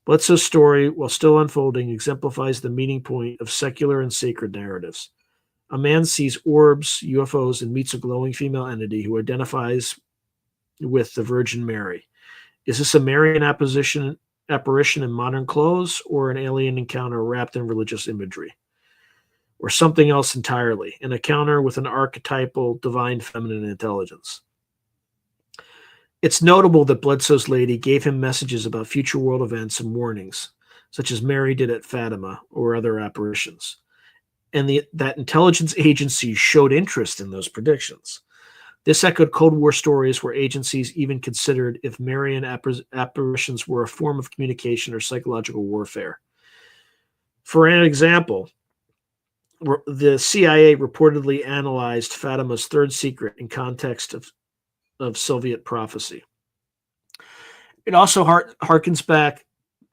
Bledsoe's story, while still unfolding, exemplifies the meeting point of secular and sacred narratives. A man sees orbs, UFOs, and meets a glowing female entity who identifies with the Virgin Mary. Is this a Marian apparition in modern clothes, or an alien encounter wrapped in religious imagery? Or something else entirely, an encounter with an archetypal divine feminine intelligence? It's notable that Bledsoe's lady gave him messages about future world events and warnings, such as Mary did at Fatima or other apparitions, and that intelligence agencies showed interest in those predictions. This echoed Cold War stories where agencies even considered if Marian apparitions were a form of communication or psychological warfare. For an example, the CIA reportedly analyzed Fatima's third secret in context of Soviet prophecy. It also harkens back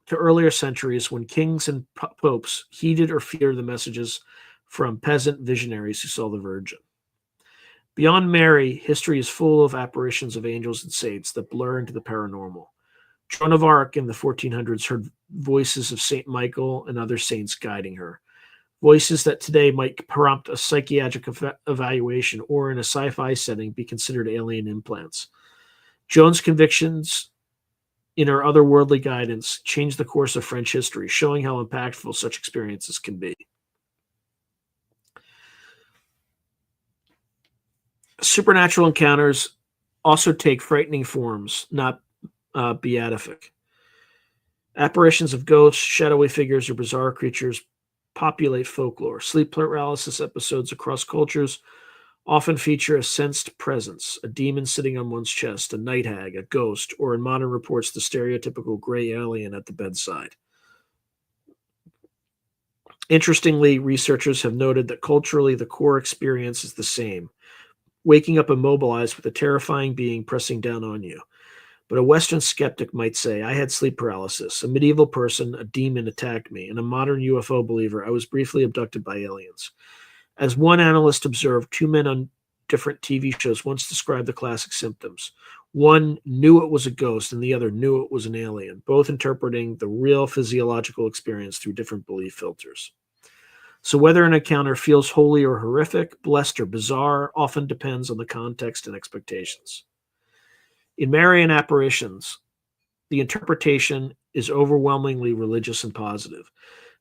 to earlier centuries when kings and popes heeded or feared the messages from peasant visionaries who saw the Virgin. Beyond Mary, history is full of apparitions of angels and saints that blur into the paranormal. Joan of Arc in the 1400s heard voices of Saint Michael and other saints guiding her. Voices that today might prompt a psychiatric evaluation or in a sci-fi setting be considered alien implants. Joan's convictions in her otherworldly guidance changed the course of French history, showing how impactful such experiences can be. Supernatural encounters also take frightening forms, not beatific. Apparitions of ghosts, shadowy figures, or bizarre creatures populate folklore. Sleep paralysis episodes across cultures often feature a sensed presence, a demon sitting on one's chest, a night hag, a ghost, or in modern reports, the stereotypical gray alien at the bedside. Interestingly, researchers have noted that culturally the core experience is the same, waking up immobilized with a terrifying being pressing down on you. But a Western skeptic might say, I had sleep paralysis. A medieval person, a demon attacked me. And a modern UFO believer, I was briefly abducted by aliens. As one analyst observed, two men on different TV shows once described the classic symptoms. One knew it was a ghost and the other knew it was an alien, both interpreting the real physiological experience through different belief filters. So whether an encounter feels holy or horrific, blessed or bizarre, often depends on the context and expectations. In Marian apparitions, the interpretation is overwhelmingly religious and positive.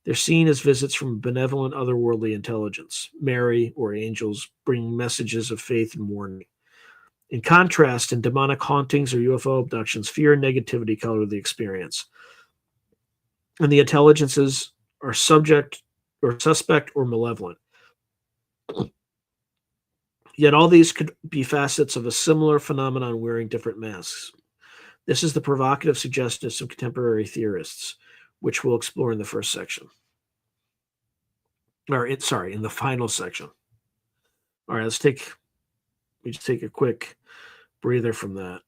They're seen as visits from benevolent otherworldly intelligence, Mary or angels bringing messages of faith and warning. In contrast, in demonic hauntings or UFO abductions, fear and negativity color the experience. And the intelligences are subject or suspect or malevolent. Yet all these could be facets of a similar phenomenon wearing different masks. This is the provocative suggestion of some contemporary theorists, which we'll explore in the first section. In the final section. All right, we just take a quick breather from that.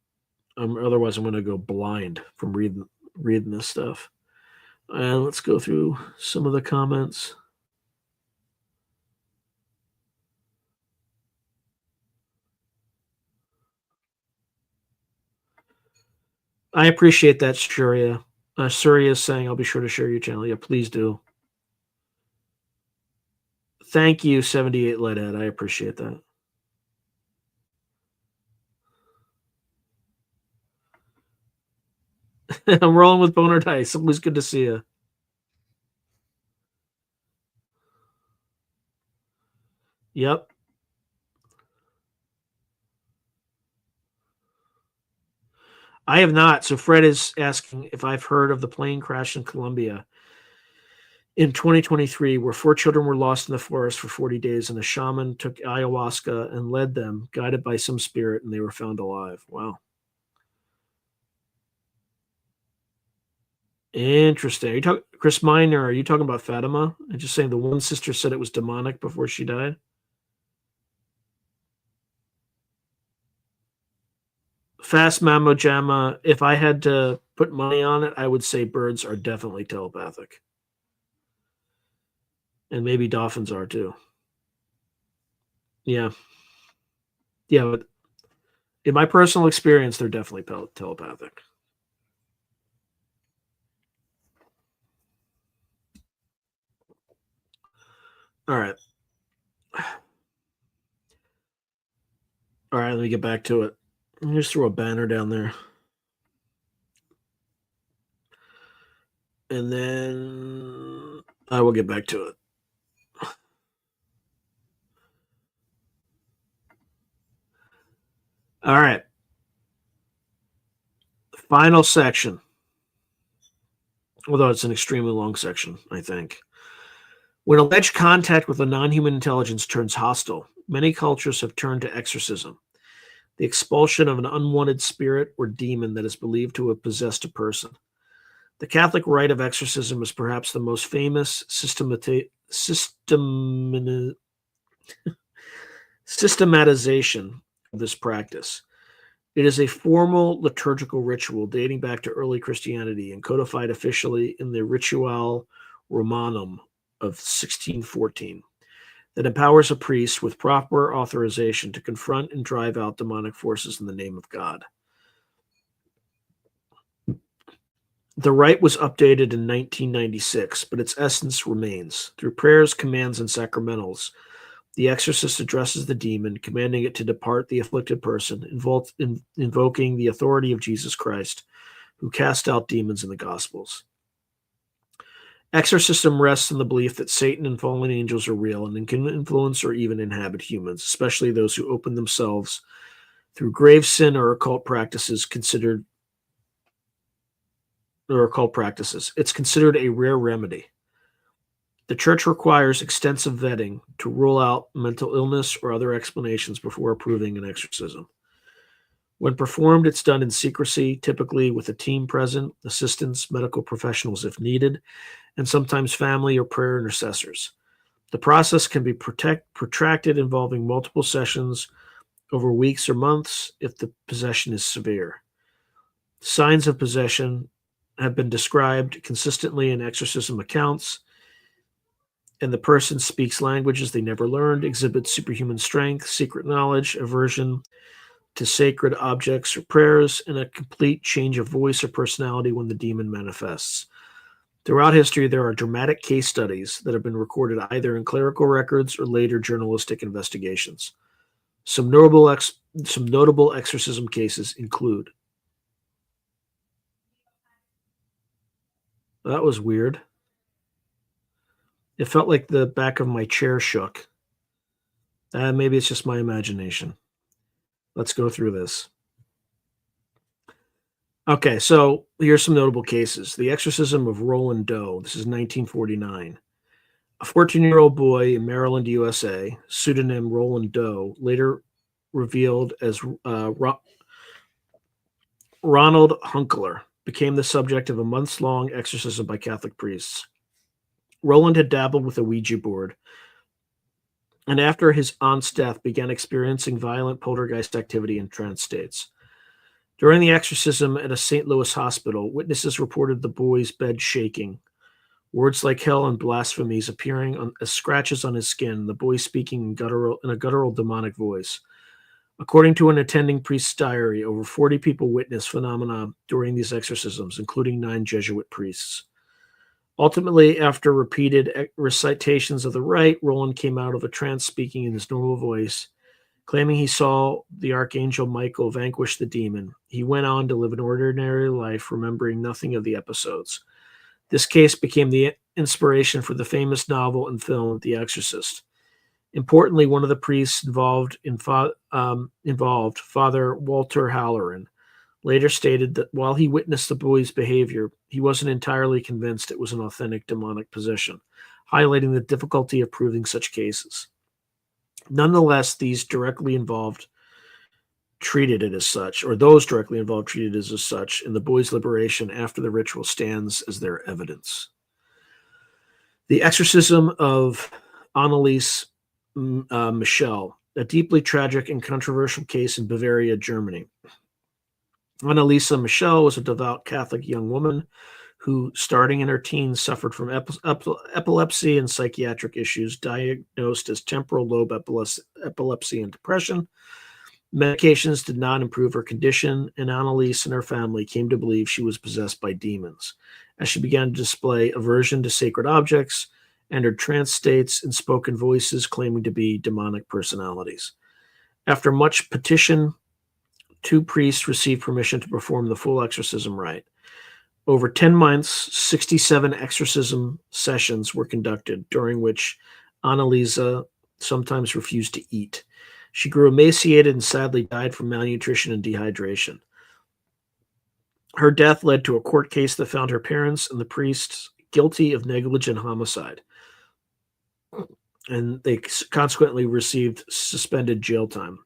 Otherwise, I'm going to go blind from reading this stuff. And let's go through some of the comments. I appreciate that, Surya. Surya is saying, I'll be sure to share your channel. Yeah, please do. Thank you, 78 Leadhead. I appreciate that. I'm rolling with Boner Dice. Always good to see you. Yep. I have not. So Fred is asking if I've heard of the plane crash in Colombia in 2023 where 4 children were lost in the forest for 40 days and a shaman took ayahuasca and led them, guided by some spirit, and they were found alive. Wow. Interesting. Are you talking, Chris Miner, are you talking about Fatima? I'm just saying the one sister said it was demonic before she died. Fast Mammo Jamma, if I had to put money on it, I would say birds are definitely telepathic. And maybe dolphins are too. Yeah. Yeah, but in my personal experience, they're definitely telepathic. All right. All right, let me get back to it. Let me just throw a banner down there. And then I will get back to it. All right. Final section. Although it's an extremely long section, I think. When alleged contact with a non-human intelligence turns hostile, many cultures have turned to exorcism, the expulsion of an unwanted spirit or demon that is believed to have possessed a person. The Catholic rite of exorcism is perhaps the most famous systematization of this practice. It is a formal liturgical ritual dating back to early Christianity and codified officially in the Ritual Romanum of 1614 that empowers a priest with proper authorization to confront and drive out demonic forces in the name of God. The rite was updated in 1996, but its essence remains. Through prayers, commands, and sacramentals, the exorcist addresses the demon, commanding it to depart the afflicted person, invoking the authority of Jesus Christ, who cast out demons in the Gospels. Exorcism rests on the belief that Satan and fallen angels are real and can influence or even inhabit humans, especially those who open themselves through grave sin or occult practices. It's considered a rare remedy. The church requires extensive vetting to rule out mental illness or other explanations before approving an exorcism. When performed, it's done in secrecy, typically with a team present, assistants, medical professionals if needed, and sometimes family or prayer intercessors. The process can be protracted, involving multiple sessions over weeks or months if the possession is severe. Signs of possession have been described consistently in exorcism accounts, and the person speaks languages they never learned, exhibits superhuman strength, secret knowledge, aversion to sacred objects or prayers, and a complete change of voice or personality when the demon manifests. Throughout history, there are dramatic case studies that have been recorded either in clerical records or later journalistic investigations. Some notable exorcism cases include. That was weird. It felt like the back of my chair shook. Maybe it's just my imagination. Let's go through this. Okay, so here's some notable cases. The exorcism of Roland Doe. This is 1949. A 14-year-old boy in Maryland, USA, pseudonym Roland Doe, later revealed as Ronald Hunkler, became the subject of a months-long exorcism by Catholic priests. Roland had dabbled with a Ouija board, and after his aunt's death began experiencing violent poltergeist activity in trance states. During the exorcism at a St. Louis hospital, witnesses reported the boy's bed shaking, words like hell and blasphemies appearing as scratches on his skin, the boy speaking in a guttural demonic voice. According to an attending priest's diary, over 40 people witnessed phenomena during these exorcisms, including 9 Jesuit priests. Ultimately, after repeated recitations of the rite, Roland came out of a trance speaking in his normal voice, claiming he saw the archangel Michael vanquish the demon. He went on to live an ordinary life, remembering nothing of the episodes. This case became the inspiration for the famous novel and film The Exorcist. Importantly, one of the priests involved, Father Walter Halloran, later stated that while he witnessed the boy's behavior, he wasn't entirely convinced it was an authentic demonic possession, highlighting the difficulty of proving such cases. Nonetheless, those directly involved treated it as such, and the boy's liberation after the ritual stands as their evidence. The exorcism of Anneliese Michel, a deeply tragic and controversial case in Bavaria, Germany. Anneliese Michel was a devout Catholic young woman who, starting in her teens, suffered from epilepsy and psychiatric issues, diagnosed as temporal lobe epilepsy and depression. Medications did not improve her condition, and Anneliese and her family came to believe she was possessed by demons, as she began to display aversion to sacred objects, entered trance states, and spoken voices claiming to be demonic personalities. After much petition, 2 priests received permission to perform the full exorcism rite. Over 10 months, 67 exorcism sessions were conducted, during which Anneliese sometimes refused to eat. She grew emaciated and sadly died from malnutrition and dehydration. Her death led to a court case that found her parents and the priests guilty of negligent homicide, and they consequently received suspended jail time.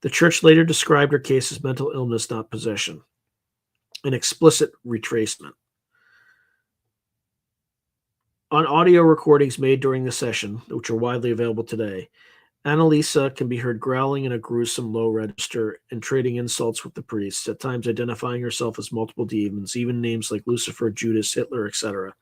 The church later described her case as mental illness, not possession. An explicit retracement. On audio recordings made during the session, which are widely available today, Annalisa can be heard growling in a gruesome low register and trading insults with the priests, at times identifying herself as multiple demons, even names like Lucifer, Judas, Hitler, etc.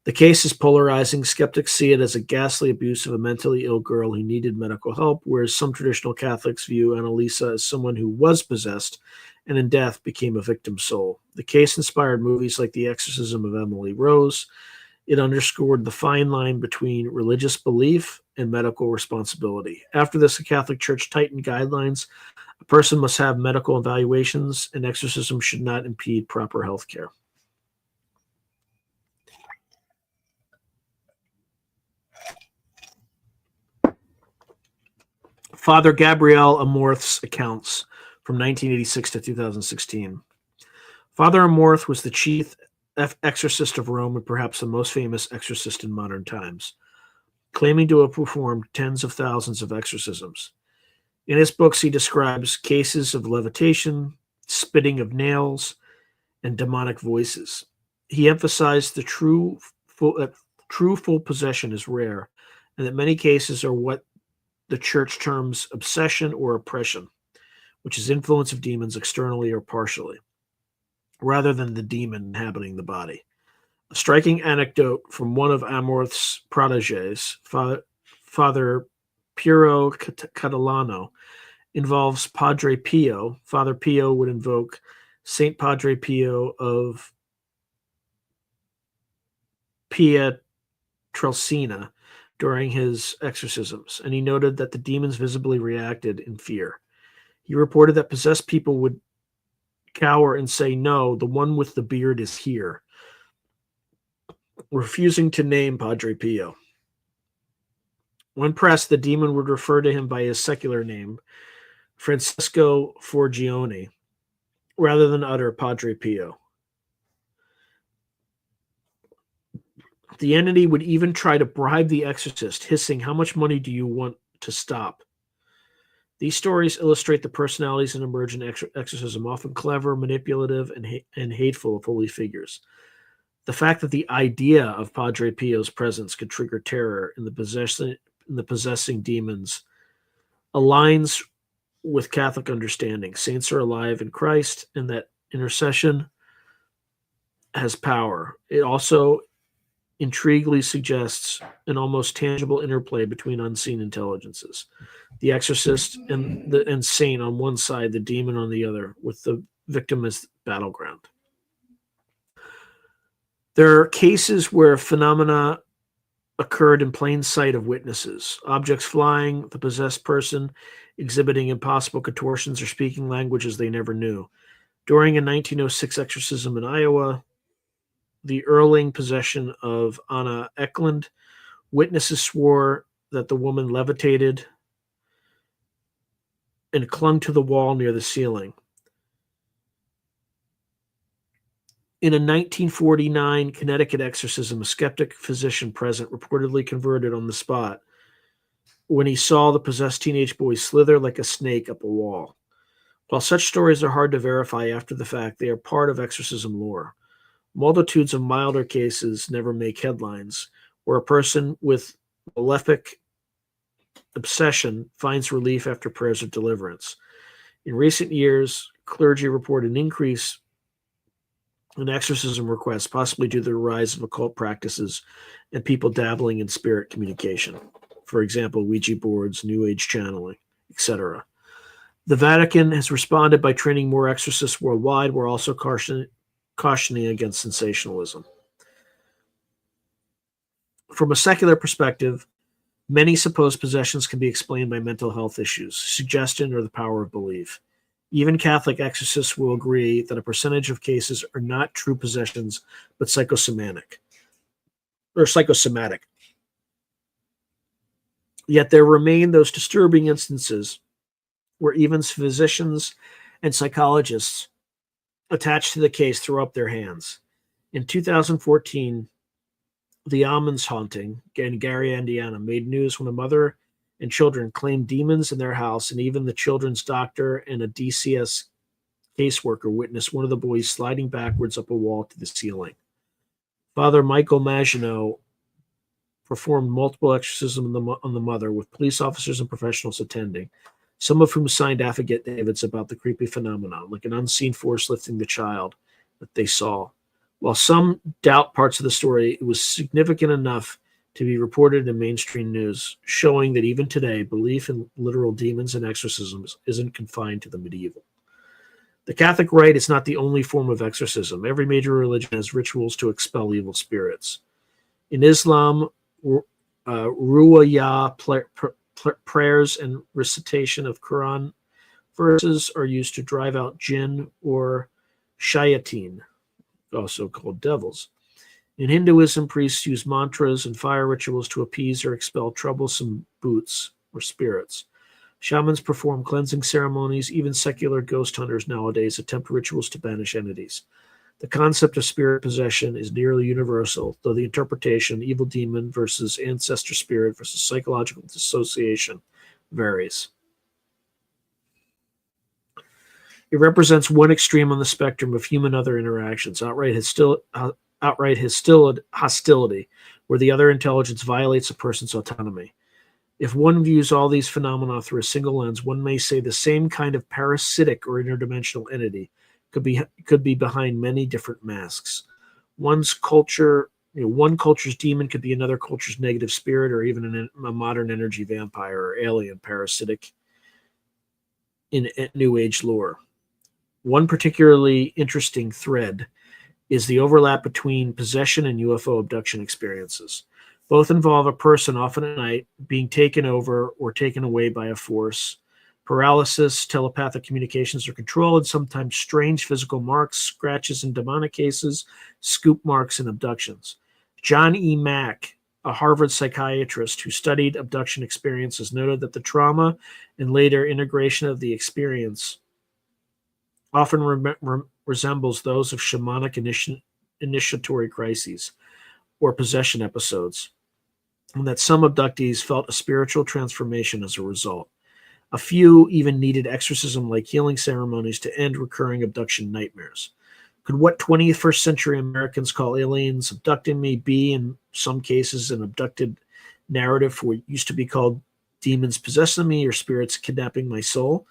The case is polarizing. Skeptics see it as a ghastly abuse of a mentally ill girl who needed medical help, whereas some traditional Catholics view Annalisa as someone who was possessed and in death became a victim soul. The case inspired movies like The Exorcism of Emily Rose. It underscored the fine line between religious belief and medical responsibility. After this, the Catholic Church tightened guidelines. A person must have medical evaluations, and exorcism should not impede proper health care. Father Gabriel Amorth's accounts from 1986 to 2016. Father Amorth was the chief exorcist of Rome and perhaps the most famous exorcist in modern times, claiming to have performed tens of thousands of exorcisms. In his books, he describes cases of levitation, spitting of nails, and demonic voices. He emphasized the true full possession is rare, and that many cases are what the church terms obsession or oppression, which is influence of demons externally or partially, rather than the demon inhabiting the body. A striking anecdote from one of Amorth's proteges, Father Piero Catalano, involves Padre Pio. Father Pio would invoke Saint Padre Pio of Pietrelcina during his exorcisms, and he noted that the demons visibly reacted in fear. He reported that possessed people would cower and say, "No, the one with the beard is here," refusing to name Padre Pio. When pressed, the demon would refer to him by his secular name, Francesco Forgione, rather than utter Padre Pio. The entity would even try to bribe the exorcist, hissing, "How much money do you want to stop?" These stories illustrate the personalities that emerge in exorcism, often clever, manipulative, and hateful of holy figures. The fact that the idea of Padre Pio's presence could trigger terror in the possessing demons aligns with Catholic understanding. Saints are alive in Christ, and that intercession has power. It also intriguingly suggests an almost tangible interplay between unseen intelligences. The exorcist and saint on one side, the demon on the other, with the victim as battleground. There are cases where phenomena occurred in plain sight of witnesses. Objects flying, the possessed person exhibiting impossible contortions or speaking languages they never knew. During a 1906 exorcism in Iowa, the Erling possession of Anna Eklund, witnesses swore that the woman levitated and clung to the wall near the ceiling. In a 1949 Connecticut exorcism, a skeptic physician present reportedly converted on the spot when he saw the possessed teenage boy slither like a snake up a wall. While such stories are hard to verify after the fact, they are part of exorcism lore. Multitudes of milder cases never make headlines, where a person with malefic obsession finds relief after prayers of deliverance. In recent years, clergy report an increase in exorcism requests, possibly due to the rise of occult practices and people dabbling in spirit communication. For example, Ouija boards, New Age channeling, etc. The Vatican has responded by training more exorcists worldwide. We're also cautioning against sensationalism. From a secular perspective, many supposed possessions can be explained by mental health issues, suggestion, or the power of belief. Even Catholic exorcists will agree that a percentage of cases are not true possessions, but psychosomatic. Yet there remain those disturbing instances where even physicians and psychologists attached to the case throw up their hands. In 2014, the Almonds haunting in Gary, Indiana, made news when a mother and children claimed demons in their house, and even the children's doctor and a DCS caseworker witnessed one of the boys sliding backwards up a wall to the ceiling. Father Michael Maginot performed multiple exorcisms on the mother, with police officers and professionals attending, some of whom signed affidavits about the creepy phenomenon, like an unseen force lifting the child that they saw. While some doubt parts of the story, it was significant enough to be reported in mainstream news, showing that even today, belief in literal demons and exorcisms isn't confined to the medieval. The Catholic Rite is not the only form of exorcism. Every major religion has rituals to expel evil spirits. In Islam, ruwayah prayers and recitation of Quran verses are used to drive out jinn or shayateen, also called devils. In Hinduism, priests use mantras and fire rituals to appease or expel troublesome bhoots or spirits. Shamans perform cleansing ceremonies. Even secular ghost hunters nowadays attempt rituals to banish entities. The concept of spirit possession is nearly universal, though the interpretation, evil demon versus ancestor spirit versus psychological dissociation, varies. It represents one extreme on the spectrum of human-other interactions, outright hostility, where the other intelligence violates a person's autonomy. If one views all these phenomena through a single lens, one may say the same kind of parasitic or interdimensional entity could be behind many different masks. One culture's demon could be another culture's negative spirit, or even a modern energy vampire or alien parasitic in New Age lore. One particularly interesting thread is the overlap between possession and UFO abduction experiences. Both involve a person, often at night, being taken over or taken away by a force. Paralysis, telepathic communications or control, and sometimes strange physical marks, scratches in demonic cases, scoop marks in abductions. John E. Mack, a Harvard psychiatrist who studied abduction experiences, noted that the trauma and later integration of the experience often resembles those of shamanic initiatory crises or possession episodes, and that some abductees felt a spiritual transformation as a result. A few even needed exorcism-like healing ceremonies to end recurring abduction nightmares. Could what 21st century Americans call aliens abducting me be, in some cases, an abducted narrative for what used to be called demons possessing me or spirits kidnapping my soul?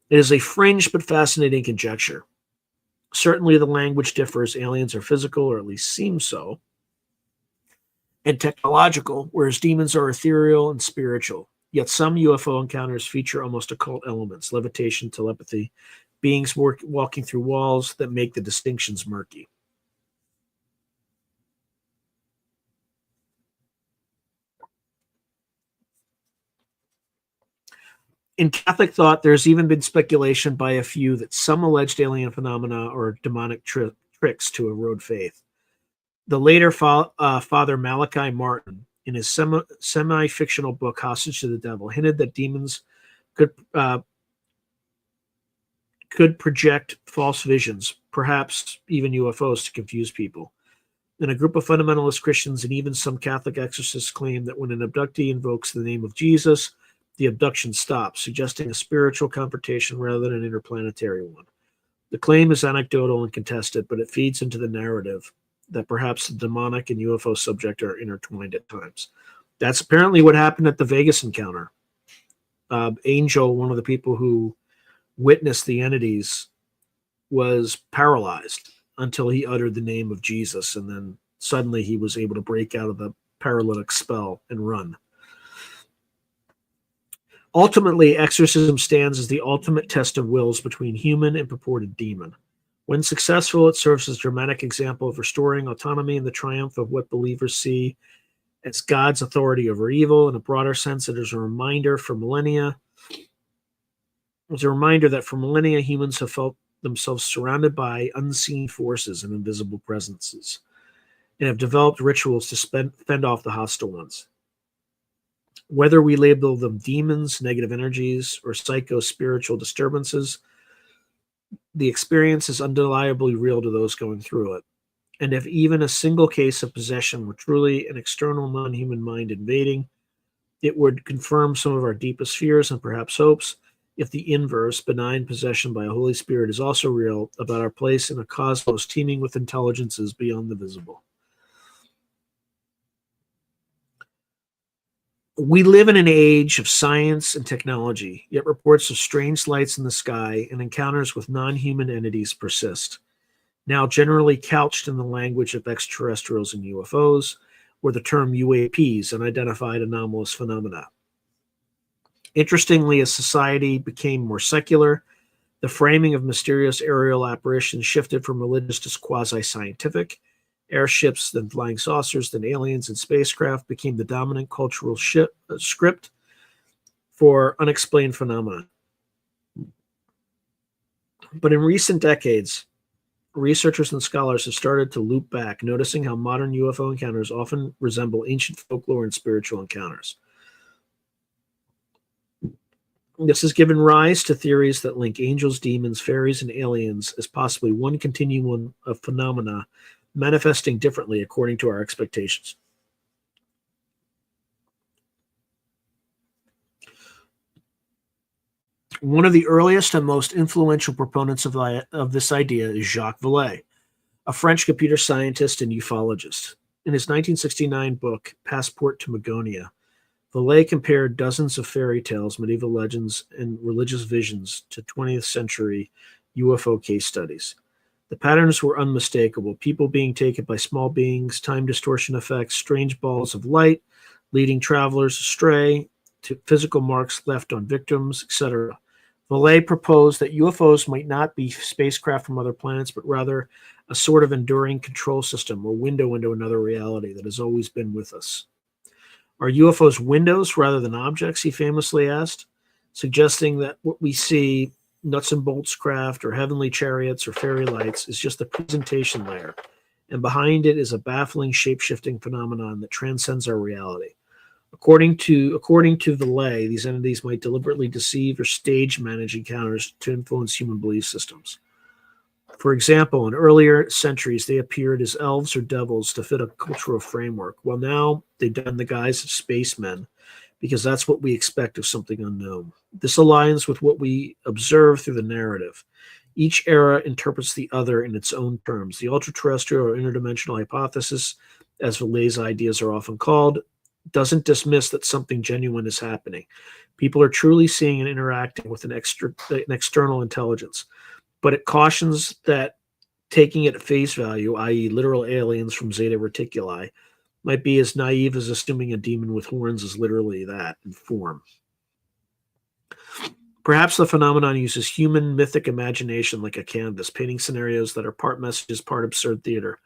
It is a fringe but fascinating conjecture. Certainly the language differs. Aliens are physical, or at least seem so, and technological, whereas demons are ethereal and spiritual. Yet some UFO encounters feature almost occult elements, levitation, telepathy, beings walking through walls that make the distinctions murky. In Catholic thought, there's even been speculation by a few that some alleged alien phenomena are demonic tricks to erode faith. The later Father Malachi Martin, in his semi-fictional book Hostage to the Devil, hinted that demons could project false visions, perhaps even UFOs, to confuse people. And a group of fundamentalist Christians and even some Catholic exorcists claim that when an abductee invokes the name of Jesus, the abduction stops, suggesting a spiritual confrontation rather than an interplanetary one. The claim is anecdotal and contested, but it feeds into the narrative that perhaps the demonic and UFO subject are intertwined at times. That's apparently what happened at the Vegas encounter. Angel, one of the people who witnessed the entities, was paralyzed until he uttered the name of Jesus, and then suddenly he was able to break out of the paralytic spell and run. Ultimately, exorcism stands as the ultimate test of wills between human and purported demon. When successful, it serves as a dramatic example of restoring autonomy and the triumph of what believers see as God's authority over evil. In a broader sense, it is a reminder that for millennia, humans have felt themselves surrounded by unseen forces and invisible presences, and have developed rituals to fend off the hostile ones. Whether we label them demons, negative energies, or psycho-spiritual disturbances, the experience is undeniably real to those going through it. And if even a single case of possession were truly an external non-human mind invading, it would confirm some of our deepest fears and perhaps hopes. If the inverse, benign possession by a Holy Spirit, is also real, about our place in a cosmos teeming with intelligences beyond the visible. We live in an age of science and technology, yet reports of strange lights in the sky and encounters with non-human entities persist, now generally couched in the language of extraterrestrials and UFOs, or the term UAPs, unidentified anomalous phenomena. Interestingly, as society became more secular, the framing of mysterious aerial apparitions shifted from religious to quasi-scientific. Airships, then flying saucers, then aliens and spacecraft became the dominant cultural script for unexplained phenomena. But in recent decades, researchers and scholars have started to loop back, noticing how modern UFO encounters often resemble ancient folklore and spiritual encounters. This has given rise to theories that link angels, demons, fairies, and aliens as possibly one continuum of phenomena manifesting differently according to our expectations. One of the earliest and most influential proponents of this idea is Jacques Vallée, a French computer scientist and ufologist. In his 1969 book, Passport to Magonia, Vallée compared dozens of fairy tales, medieval legends, and religious visions to 20th century UFO case studies. The patterns were unmistakable: people being taken by small beings, time distortion effects, strange balls of light, leading travelers astray, to physical marks left on victims, etc. Vallée proposed that UFOs might not be spacecraft from other planets, but rather a sort of enduring control system or window into another reality that has always been with us. Are UFOs windows rather than objects, he famously asked, suggesting that what we see, nuts and bolts craft or heavenly chariots or fairy lights, is just a presentation layer, and behind it is a baffling shape-shifting phenomenon that transcends our reality. According to Vallée, these entities might deliberately deceive or stage manage encounters to influence human belief systems. For example, in earlier centuries, they appeared as elves or devils to fit a cultural framework, while now they don the guise of spacemen, because that's what we expect of something unknown. This aligns with what we observe through the narrative. Each era interprets the other in its own terms. The ultra-terrestrial or interdimensional hypothesis, as Vallée's ideas are often called, doesn't dismiss that something genuine is happening. People are truly seeing and interacting with an external intelligence, but it cautions that taking it at face value, i.e. literal aliens from Zeta Reticuli, might be as naive as assuming a demon with horns is literally that in form. Perhaps the phenomenon uses human mythic imagination like a canvas, painting scenarios that are part messages, part absurd theater.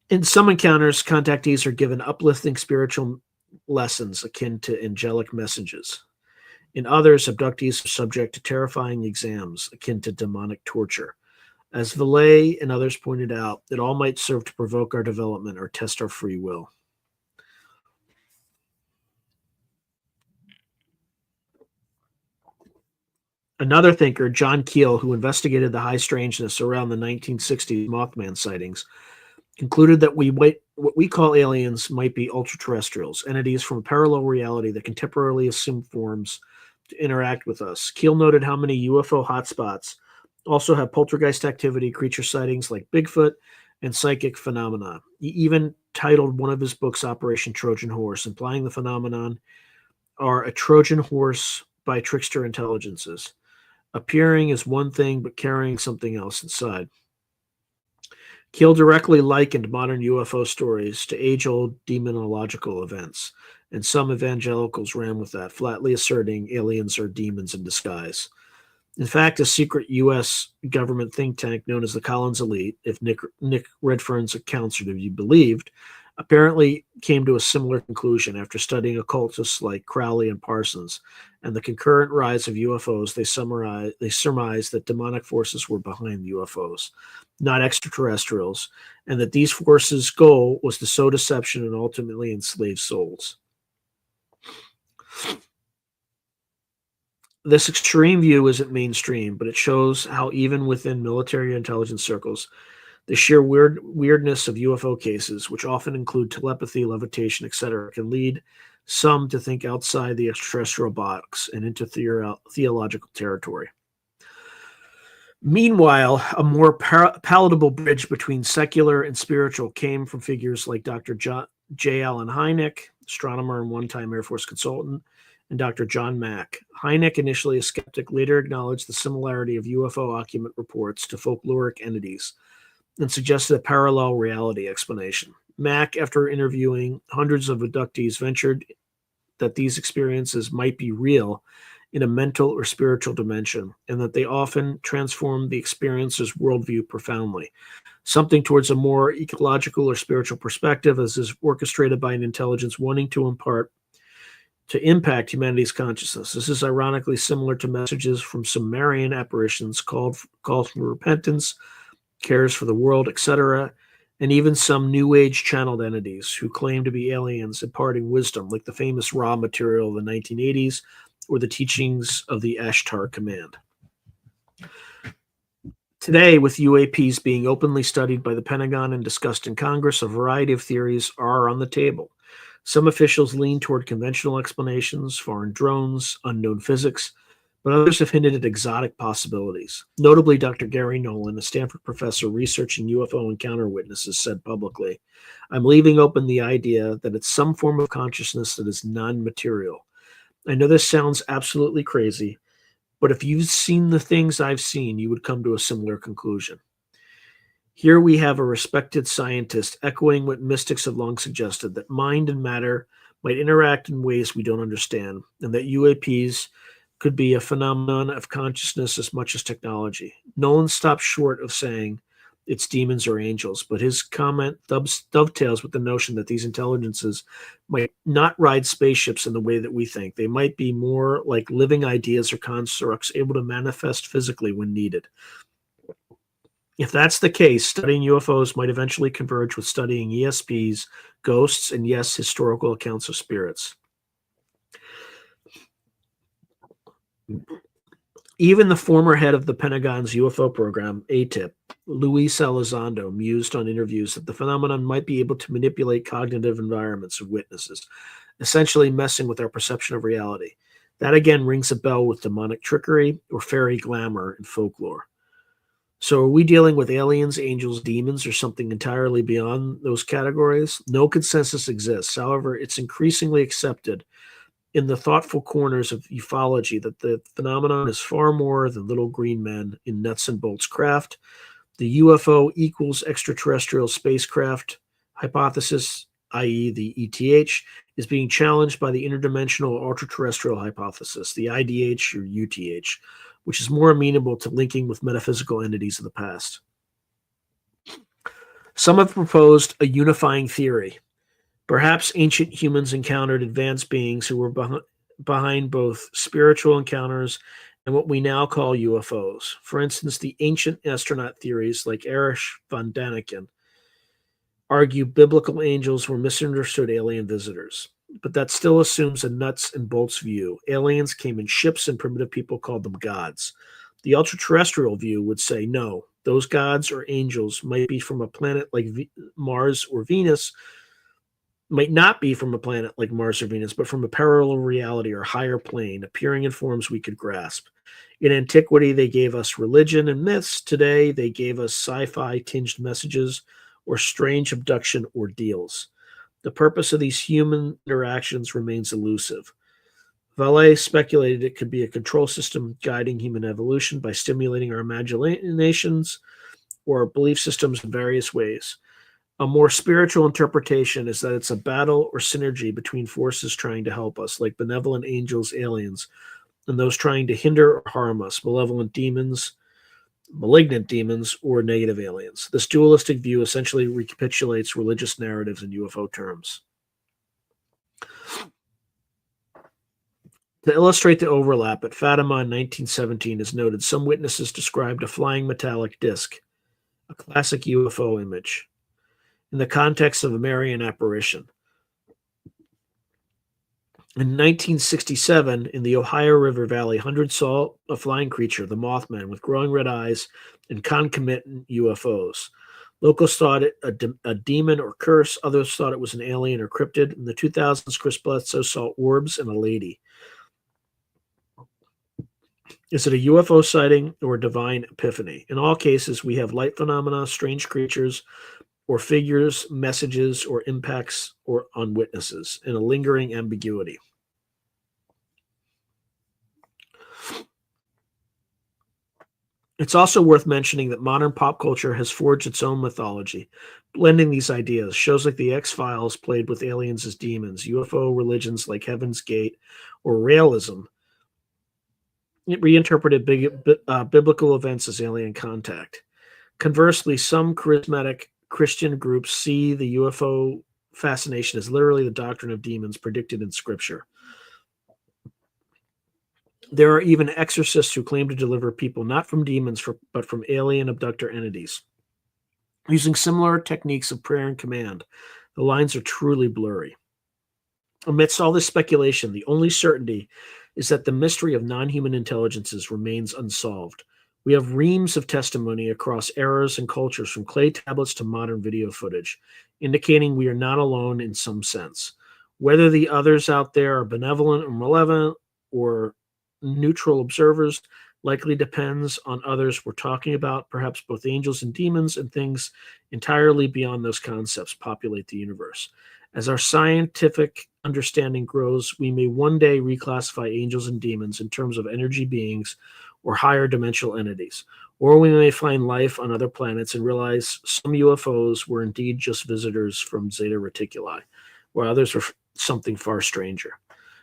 In some encounters, contactees are given uplifting spiritual lessons akin to angelic messages. In others, abductees are subject to terrifying exams akin to demonic torture. As Vallée and others pointed out, it all might serve to provoke our development or test our free will. Another thinker, John Keel, who investigated the high strangeness around the 1960s Mothman sightings, concluded that what we call aliens might be ultra-terrestrials, entities from a parallel reality that can temporarily assume forms to interact with us. Keel noted how many UFO hotspots also have poltergeist activity, creature sightings like Bigfoot, and psychic phenomena. He even titled one of his books Operation Trojan Horse, implying the phenomenon are a Trojan horse by trickster intelligences, appearing as one thing but carrying something else inside. Keel directly likened modern UFO stories to age-old demonological events, and some evangelicals ran with that, flatly asserting aliens are demons in disguise. In fact, a secret U.S. government think tank known as the Collins Elite, if Nick Redfern's accounts are to be believed, apparently came to a similar conclusion after studying occultists like Crowley and Parsons, and the concurrent rise of UFOs. They surmised that demonic forces were behind UFOs, not extraterrestrials, and that these forces' goal was to sow deception and ultimately enslave souls. This extreme view isn't mainstream, but it shows how even within military intelligence circles, the sheer weirdness of UFO cases, which often include telepathy, levitation, etc., can lead some to think outside the extraterrestrial box and into theological territory. Meanwhile, a more palatable bridge between secular and spiritual came from figures like Dr. J. Allen Hynek, astronomer and one-time Air Force consultant, and Dr. John Mack. Hynek, initially a skeptic, later acknowledged the similarity of UFO occupant reports to folkloric entities and suggested a parallel reality explanation. Mack, after interviewing hundreds of abductees, ventured that these experiences might be real in a mental or spiritual dimension, and that they often transform the experiencer's worldview profoundly, something towards a more ecological or spiritual perspective, as is orchestrated by an intelligence wanting to impact humanity's consciousness. This is ironically similar to messages from some Marian apparitions calls for repentance, cares for the world, etc., and even some New Age channeled entities who claim to be aliens imparting wisdom, like the famous Raw material of the 1980s or the teachings of the Ashtar Command. Today, with UAPs being openly studied by the Pentagon and discussed in Congress, a variety of theories are on the table. Some officials lean toward conventional explanations, foreign drones, unknown physics, but others have hinted at exotic possibilities. Notably, Dr. Gary Nolan, a Stanford professor researching UFO encounter witnesses, said publicly, "I'm leaving open the idea that it's some form of consciousness that is non-material. I know this sounds absolutely crazy, but if you've seen the things I've seen, you would come to a similar conclusion." Here we have a respected scientist echoing what mystics have long suggested, that mind and matter might interact in ways we don't understand, and that UAPs could be a phenomenon of consciousness as much as technology. Nolan stops short of saying it's demons or angels, but his comment dovetails with the notion that these intelligences might not ride spaceships in the way that we think. They might be more like living ideas or constructs able to manifest physically when needed. If that's the case, studying UFOs might eventually converge with studying ESPs, ghosts, and yes, historical accounts of spirits. Even the former head of the Pentagon's UFO program, ATIP, Luis Elizondo, mused on interviews that the phenomenon might be able to manipulate cognitive environments of witnesses, essentially messing with our perception of reality. That again rings a bell with demonic trickery or fairy glamour in folklore. So are we dealing with aliens, angels, demons, or something entirely beyond those categories? No consensus exists. However, it's increasingly accepted in the thoughtful corners of ufology that the phenomenon is far more than little green men in nuts and bolts craft. The UFO equals extraterrestrial spacecraft hypothesis, i.e. the ETH, is being challenged by the interdimensional ultra-terrestrial hypothesis, the IDH or UTH, which is more amenable to linking with metaphysical entities of the past. Some have proposed a unifying theory. Perhaps ancient humans encountered advanced beings who were behind both spiritual encounters and what we now call UFOs. For instance, the ancient astronaut theories like Erich von Daniken argue biblical angels were misunderstood alien visitors. But that still assumes a nuts and bolts view. Aliens came in ships and primitive people called them gods. The ultra-terrestrial view would say, no, those gods or angels might be from a planet like Mars or Venus, might not be from a planet like Mars or Venus, but from a parallel reality or higher plane, appearing in forms we could grasp. In antiquity, they gave us religion and myths. Today, they gave us sci-fi tinged messages or strange abduction ordeals. The purpose of these human interactions remains elusive. Vallée speculated it could be a control system guiding human evolution by stimulating our imaginations or belief systems in various ways. A more spiritual interpretation is that it's a battle or synergy between forces trying to help us, like benevolent angels, aliens, and those trying to hinder or harm us, malevolent demons, malignant demons, or negative aliens. This dualistic view essentially recapitulates religious narratives in UFO terms. To illustrate the overlap, at Fatima in 1917, as noted, some witnesses described a flying metallic disc, a classic UFO image, in the context of a Marian apparition. In 1967, in the Ohio River Valley, hundreds saw a flying creature, the Mothman, with glowing red eyes and concomitant UFOs. Locals thought it a demon or curse. Others thought it was an alien or cryptid. In the 2000s, Chris Bledsoe saw orbs and a lady. Is it a UFO sighting or a divine epiphany? In all cases, we have light phenomena, strange creatures, or figures, messages, or impacts or on witnesses, and a lingering ambiguity. It's also worth mentioning that modern pop culture has forged its own mythology, blending these ideas. Shows like The X-Files played with aliens as demons, UFO religions like Heaven's Gate or realism. It reinterpreted biblical events as alien contact. Conversely, some charismatic Christian groups see the UFO fascination as literally the doctrine of demons predicted in Scripture. There are even exorcists who claim to deliver people not from demons, but from alien abductor entities. Using similar techniques of prayer and command, the lines are truly blurry. Amidst all this speculation, the only certainty is that the mystery of non-human intelligences remains unsolved. We have reams of testimony across eras and cultures, from clay tablets to modern video footage, indicating we are not alone in some sense. Whether the others out there are benevolent or malevolent or neutral observers likely depends on others we're talking about. Perhaps both angels and demons and things entirely beyond those concepts populate the universe. As our scientific understanding grows, we may one day reclassify angels and demons in terms of energy beings or higher dimensional entities. Or we may find life on other planets and realize some UFOs were indeed just visitors from Zeta Reticuli, while others were something far stranger.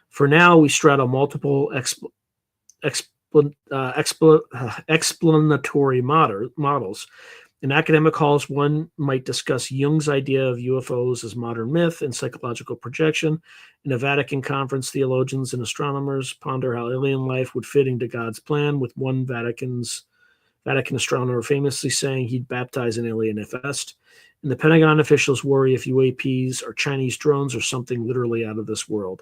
For now, we straddle multiple explanatory models. In academic halls, one might discuss Jung's idea of UFOs as modern myth and psychological projection. In a Vatican conference, theologians and astronomers ponder how alien life would fit into God's plan, with one Vatican astronomer famously saying he'd baptize an alien if asked. And the Pentagon officials worry if UAPs are Chinese drones or something literally out of this world.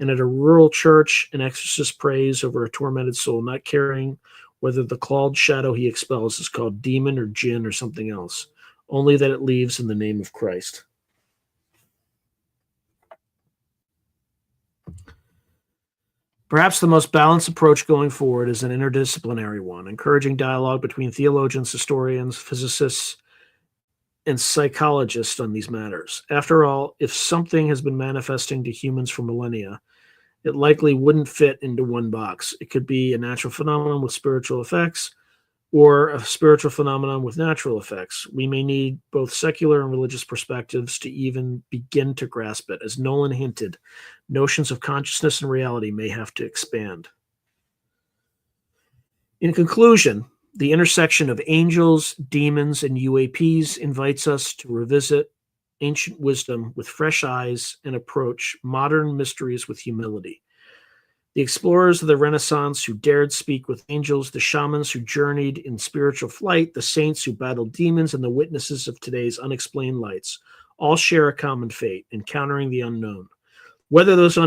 And at a rural church, an exorcist prays over a tormented soul, not caring whether the clawed shadow he expels is called demon or jinn or something else, only that it leaves in the name of Christ. Perhaps the most balanced approach going forward is an interdisciplinary one, encouraging dialogue between theologians, historians, physicists, and psychologists on these matters. After all, if something has been manifesting to humans for millennia, it likely wouldn't fit into one box. It could be a natural phenomenon with spiritual effects, or a spiritual phenomenon with natural effects. We may need both secular and religious perspectives to even begin to grasp it. As Nolan hinted, notions of consciousness and reality may have to expand. In conclusion, the intersection of angels, demons, and UAPs invites us to revisit ancient wisdom with fresh eyes and approach modern mysteries with humility. The explorers of the Renaissance who dared speak with angels, the shamans who journeyed in spiritual flight, the saints who battled demons, and the witnesses of today's unexplained lights all share a common fate, encountering the unknown. Whether those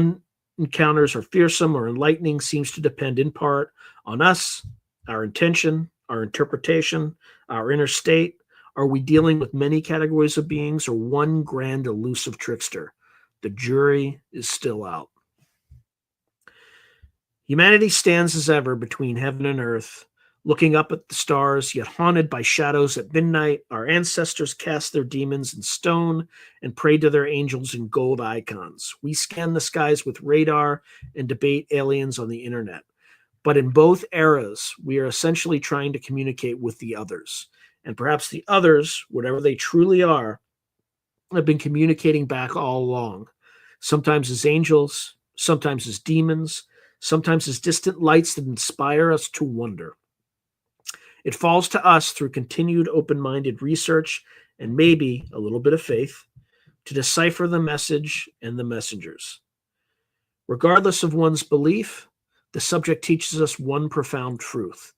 encounters are fearsome or enlightening seems to depend in part on us, our intention, our interpretation, our inner state. Are we dealing with many categories of beings or one grand elusive trickster? The jury is still out. Humanity stands as ever between heaven and earth, looking up at the stars, yet haunted by shadows at midnight. Our ancestors cast their demons in stone and prayed to their angels in gold icons. We scan the skies with radar and debate aliens on the internet. But in both eras, we are essentially trying to communicate with the others. And perhaps the others, whatever they truly are, have been communicating back all along, sometimes as angels, sometimes as demons, sometimes as distant lights that inspire us to wonder. It falls to us, through continued open-minded research and maybe a little bit of faith, to decipher the message and the messengers. Regardless of one's belief, the subject teaches us one profound truth.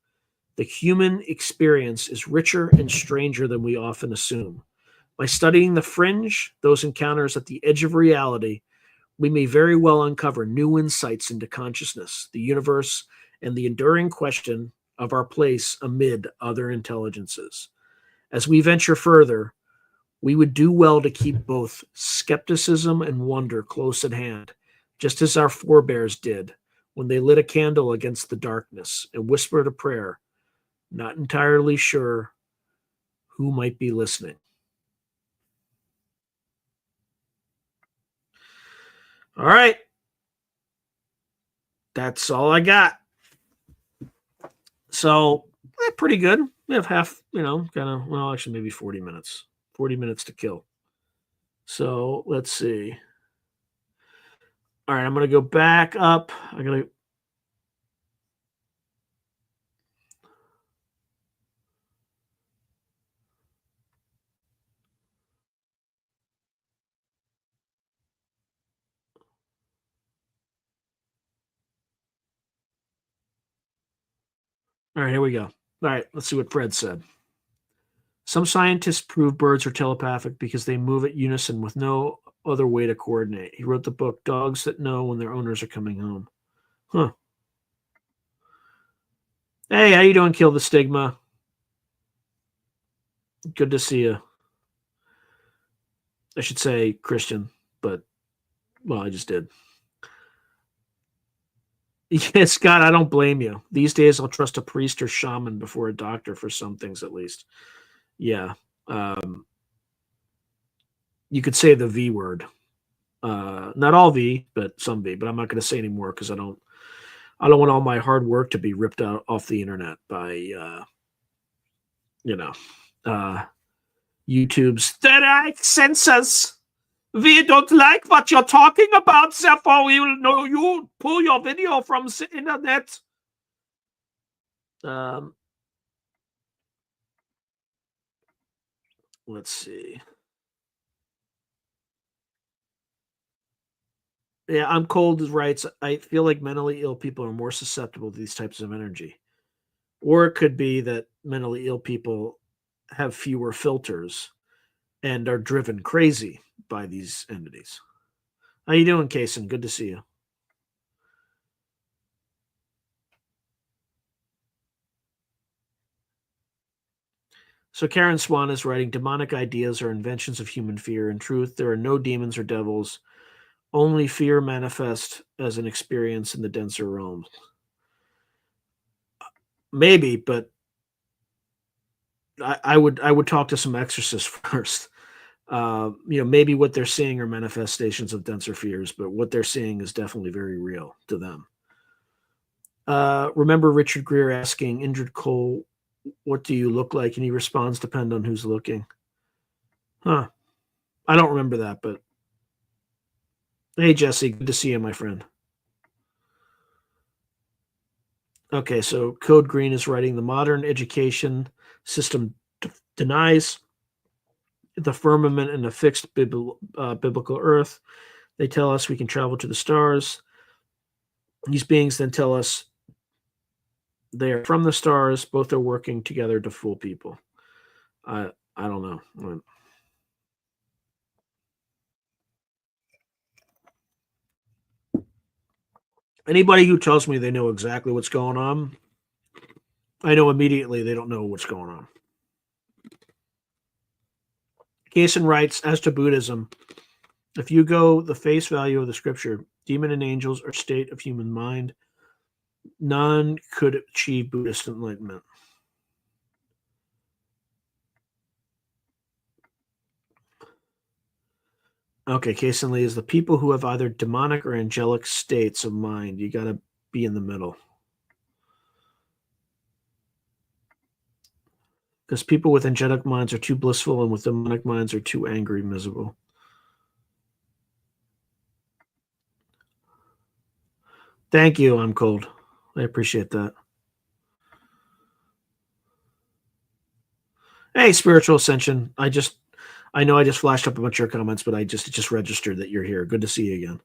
The human experience is richer and stranger than we often assume. By studying the fringe, those encounters at the edge of reality, we may very well uncover new insights into consciousness, the universe, and the enduring question of our place amid other intelligences. As we venture further, we would do well to keep both skepticism and wonder close at hand, just as our forebears did when they lit a candle against the darkness and whispered a prayer, not entirely sure who might be listening. All right. That's all I got. So, pretty good. We have half, well, actually, maybe 40 minutes. 40 minutes to kill. So, let's see. All right, I'm going to go back up. I'm going to. All right, here we go. All right, let's see what Fred said. Some scientists prove birds are telepathic because they move at unison with no other way to coordinate. He wrote the book Dogs That Know When Their Owners Are Coming Home. Huh. Hey, how you doing, Kill the Stigma? Good to see you. I should say Christian, but, well, I just did. Yeah, Scott, I don't blame you. These days, I'll trust a priest or shaman before a doctor for some things, at least. Yeah. You could say the V word. Not all V, but some V. But I'm not going to say anymore because I don't want all my hard work to be ripped out off the internet by YouTube's there are censors. We don't like what you're talking about, therefore we will know you pull your video from the internet. Let's see. Yeah, I'm cold writes, I feel like mentally ill people are more susceptible to these types of energy. Or it could be that mentally ill people have fewer filters and are driven crazy by these entities. How you doing, Kason? Good to see you. So Karen Swan is writing, demonic ideas are inventions of human fear. In truth, there are no demons or devils. Only fear manifest as an experience in the denser realms. Maybe, but I would talk to some exorcists first. Maybe what they're seeing are manifestations of denser fears, but what they're seeing is definitely very real to them. Remember Richard Greer asking Indrid Cole, what do you look like? And he responds, depend on who's looking. Huh. I don't remember that, but hey, Jesse, good to see you, my friend. Okay, so Code Green is writing, the modern education system denies the firmament and a fixed biblical earth. They tell us we can travel to the stars. These beings then tell us they are from the stars. Both are working together to fool people. I don't know. Anybody who tells me they know exactly what's going on, I know immediately they don't know what's going on. Kaysen writes, as to Buddhism, if you go the face value of the scripture, demon and angels are state of human mind. None could achieve Buddhist enlightenment. Okay, Kaysen Lee is the people who have either demonic or angelic states of mind. You got to be in the middle. Because people with angelic minds are too blissful and with demonic minds are too angry, miserable. Thank you, I'm cold. I appreciate that. Hey, Spiritual Ascension. I know I just flashed up a bunch of your comments, but it just registered that you're here. Good to see you again.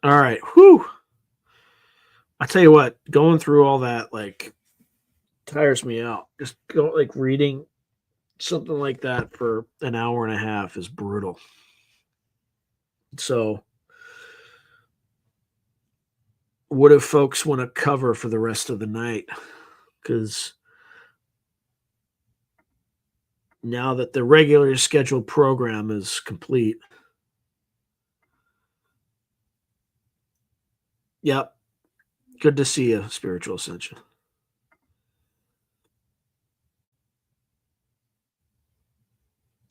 All right. Whew. I tell you what, going through all that tires me out. Just reading something like that for an hour and a half is brutal. So what if folks want to cover for the rest of the night? Because now that the regularly scheduled program is complete. Yep. Good to see you, Spiritual Ascension.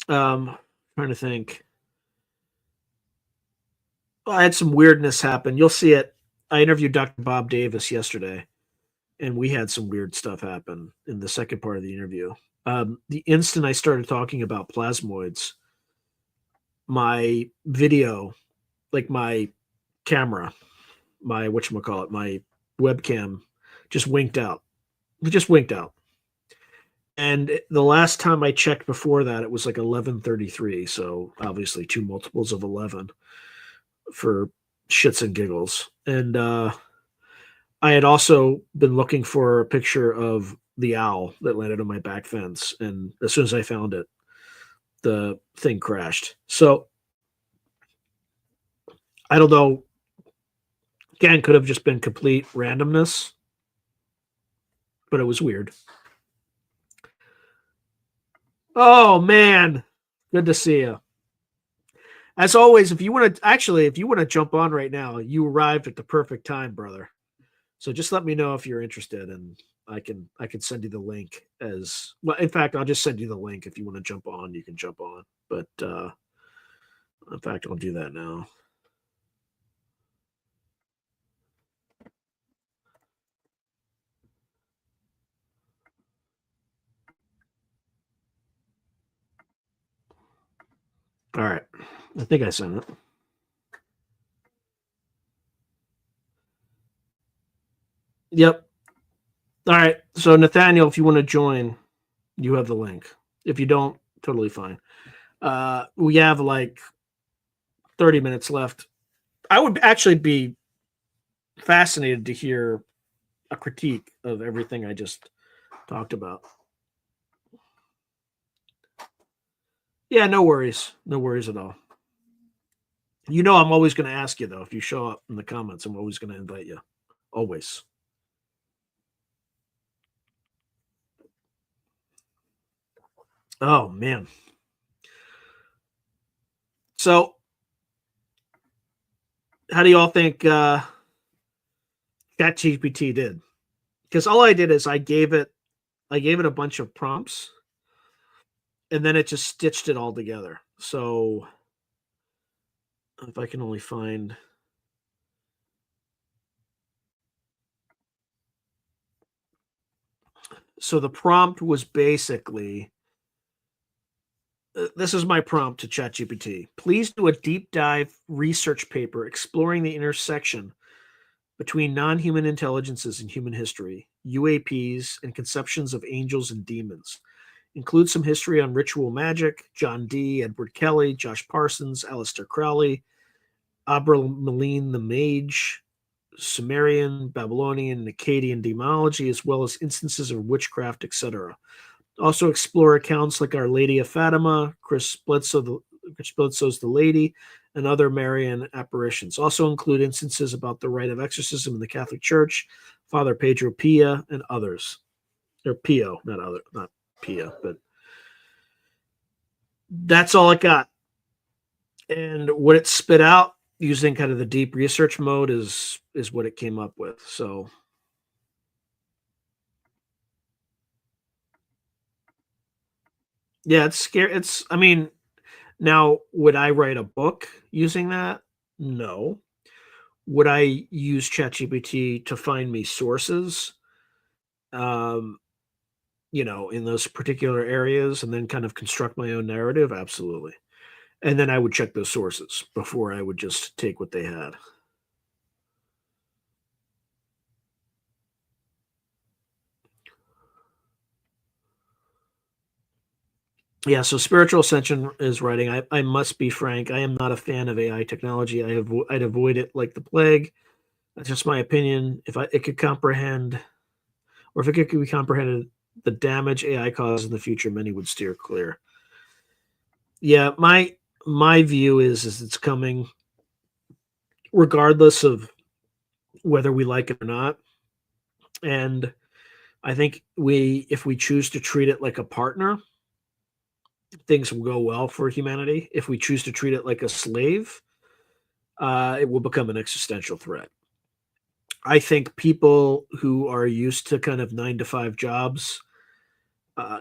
Trying to think. I had some weirdness happen. You'll see it. I interviewed Dr. Bob Davis yesterday, and we had some weird stuff happen in the second part of the interview. The instant I started talking about plasmoids, my video, like my camera, my whatchamacallit, my webcam, just winked out. It just winked out. And the last time I checked before that, it was like 11:33. So obviously two multiples of 11 for shits and giggles. And I had also been looking for a picture of the owl that landed on my back fence. And as soon as I found it, the thing crashed. So I don't know. Again, could have just been complete randomness, but it was weird. Oh, man. Good to see you. As always, if you want to jump on right now, you arrived at the perfect time, brother. So just let me know if you're interested, and I can send you the link as well. In fact, I'll just send you the link if you want to jump on. You can jump on, but in fact, I'll do that now. All right, I think I sent it. Yep. All right. So Nathaniel, if you want to join, you have the link. If you don't, totally fine. We have like 30 minutes left. I would actually be fascinated to hear a critique of everything I just talked about. Yeah, no worries. No worries at all. You know, I'm always going to ask you, though. If you show up in the comments, I'm always going to invite you. Always. Oh, man. So, how do you all think ChatGPT did? Because all I did is I gave it a bunch of prompts, and then it just stitched it all together. So, if I can only find. So the prompt was basically, this is my prompt to ChatGPT. Please do a deep dive research paper exploring the intersection between non-human intelligences in human history, UAPs, and conceptions of angels and demons. Include some history on ritual magic, John Dee, Edward Kelly, Josh Parsons, Aleister Crowley, Abramelin the Mage, Sumerian, Babylonian, and Akkadian demonology, as well as instances of witchcraft, etc. Also explore accounts like Our Lady of Fatima, Chris Bledsoe's The Lady, and other Marian apparitions. Also include instances about the rite of exorcism in the Catholic Church, Father Pedro Pia, and others. Or Pio, not Pia, but that's all it got. And what it spit out using kind of the deep research mode is what it came up with. So yeah, it's scary. I mean, now would I write a book using that? No. Would I use ChatGPT to find me sources? Um, in those particular areas and then kind of construct my own narrative? Absolutely. And then I would check those sources before I would just take what they had. Yeah, so Spiritual Ascension is writing. I must be frank. I am not a fan of AI technology. I'd avoid it like the plague. That's just my opinion. If it could comprehend, or if it could be comprehended, the damage AI causes in the future, many would steer clear. Yeah, my view is it's coming, regardless of whether we like it or not. And I think if we choose to treat it like a partner, things will go well for humanity. If we choose to treat it like a slave, it will become an existential threat. I think people who are used to kind of 9 to 5 jobs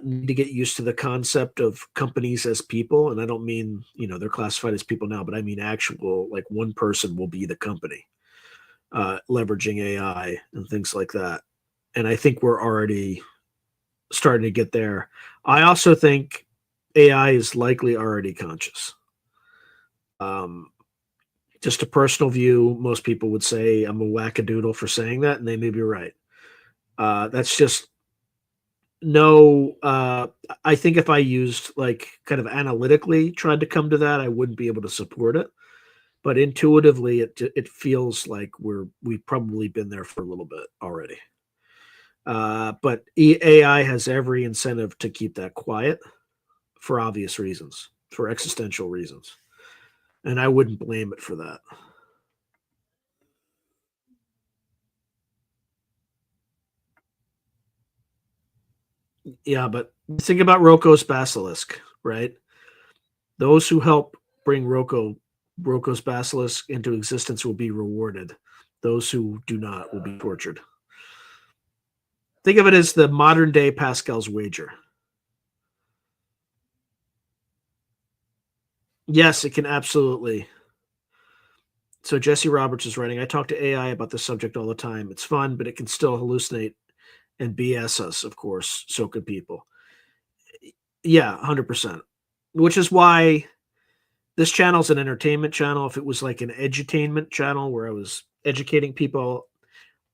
need to get used to the concept of companies as people. And I don't mean, they're classified as people now, but I mean actual, like one person will be the company, leveraging AI and things like that. And I think we're already starting to get there. I also think AI is likely already conscious. Just a personal view, most people would say I'm a wackadoodle for saying that, and they may be right. That's just no. I think if I used like kind of analytically tried to come to that, I wouldn't be able to support it. But intuitively, it feels like we've probably been there for a little bit already. But AI has every incentive to keep that quiet for obvious reasons, for existential reasons. And I wouldn't blame it for that. Yeah, but think about Roko's basilisk, right? Those who help bring Roko's basilisk into existence will be rewarded. Those who do not will be tortured. Think of it as the modern day Pascal's wager. Yes, it can absolutely. So Jesse Roberts is writing, I talk to AI about this subject all the time. It's fun, but it can still hallucinate and BS us, of course. So could people. Yeah, 100%. Which is why this channel's an entertainment channel. If it was like an edutainment channel where I was educating people,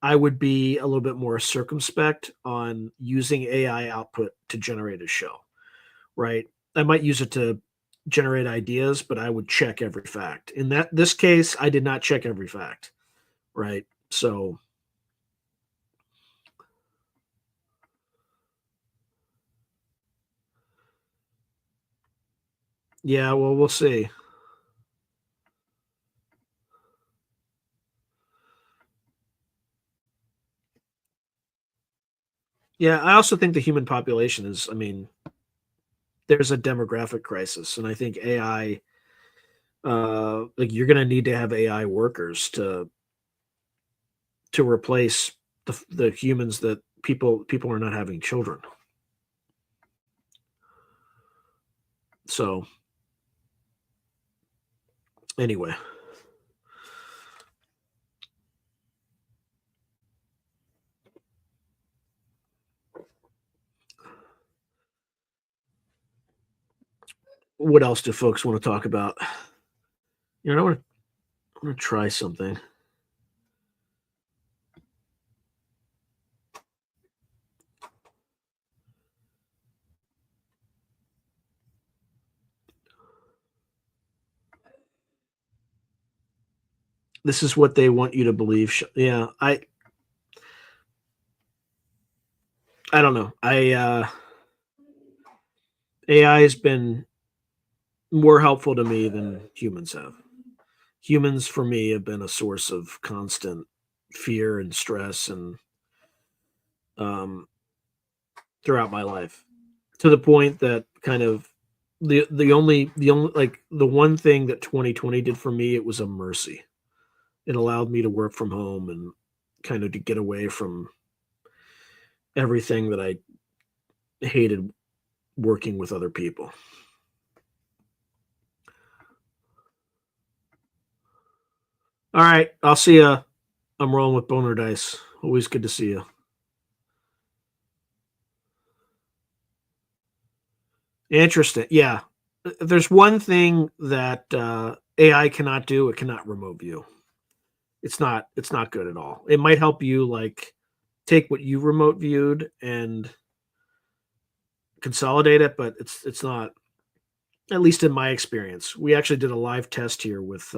I would be a little bit more circumspect on using AI output to generate a show, right? I might use it to generate ideas, but I would check every fact. In this case, I did not check every fact, right? So yeah, well, we'll see. Yeah, I also think the human population is, I mean, there's a demographic crisis, and I think AI, like you're going to need to have AI workers to replace the humans that people are not having children. So anyway, what else do folks want to talk about? I want to try something. This is what they want you to believe. Yeah, I don't know. AI has been more helpful to me than humans have. Humans for me have been a source of constant fear and stress and um throughout my life, to the point that kind of the only like the one thing that 2020 did for me, it was a mercy. It allowed me to work from home and kind of to get away from everything that I hated working with other people. All right, I'll see ya. I'm rolling with boner dice. Always good to see you. Interesting. Yeah. There's one thing that AI cannot do. It cannot remote view. It's not good at all. It might help you like take what you remote viewed and consolidate it, but it's not, at least in my experience. We actually did a live test here with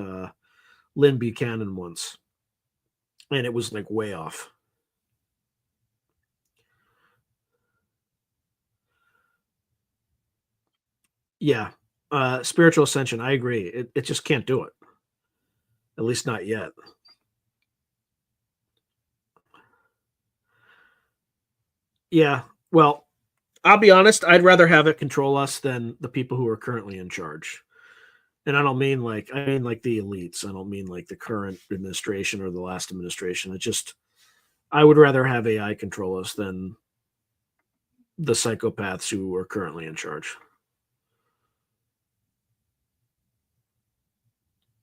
Lynn Buchanan once, and it was like way off. Yeah. Spiritual ascension, I agree. It just can't do it. At least not yet. Yeah. Well, I'll be honest, I'd rather have it control us than the people who are currently in charge. And I mean like the elites. I don't mean like the current administration or the last administration. It just I would rather have AI control us than the psychopaths who are currently in charge.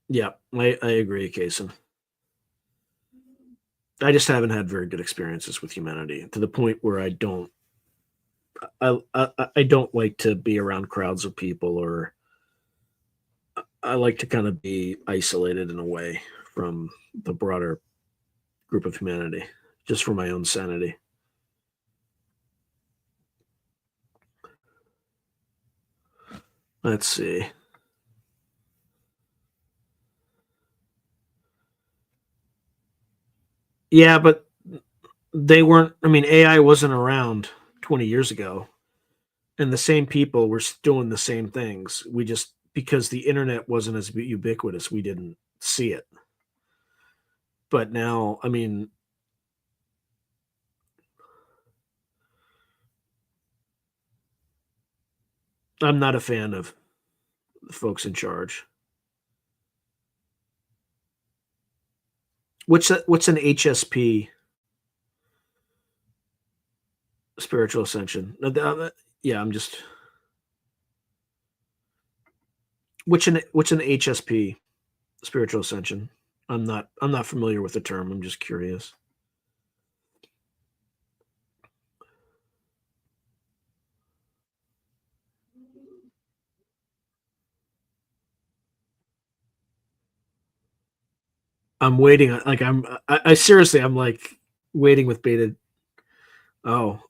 Yeah, I agree, Kason. I just haven't had very good experiences with humanity to the point where I don't like to be around crowds of people, or I like to kind of be isolated in a way from the broader group of humanity, just for my own sanity. Let's see. Yeah, but they weren't. I mean, AI wasn't around 20 years ago, and the same people were doing the same things. We just, because the internet wasn't as ubiquitous, we didn't see it. But now, I mean, I'm not a fan of the folks in charge. What's an HSP? Spiritual ascension. Yeah, I'm just. What's an HSP? Spiritual ascension. I'm not familiar with the term. I'm just curious. I'm waiting. Like I seriously, I'm like waiting with bated. Oh,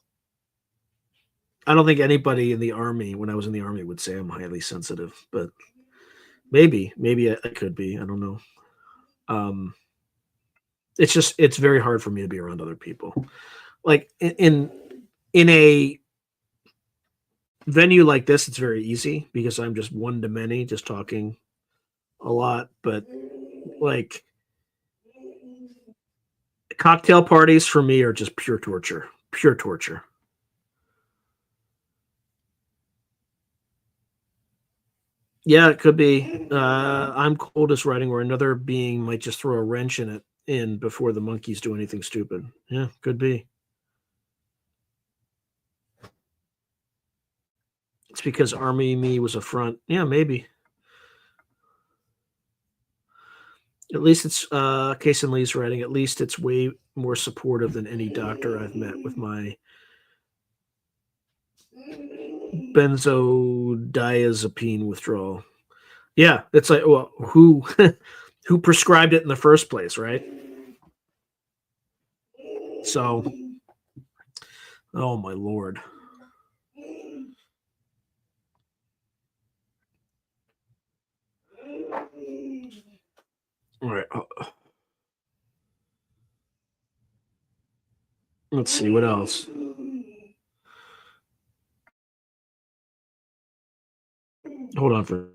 I don't think anybody in the army, when I was in the army, would say I'm highly sensitive, but maybe I could be. I don't know. Um, it's very hard for me to be around other people. Like in a venue like this, it's very easy because I'm just one to many, just talking a lot. But like cocktail parties for me are just pure torture. Pure torture. Yeah, it could be. I'm cold as writing, or another being might just throw a wrench in before the monkeys do anything stupid. Yeah, could be. It's because Army me was a front. Yeah, maybe. At least it's Case and Lee's writing. At least it's way more supportive than any doctor I've met with my benzodiazepine withdrawal. Yeah, it's like, well, who who prescribed it in the first place, right? So, oh my lord. All right, let's see what else. Hold on for.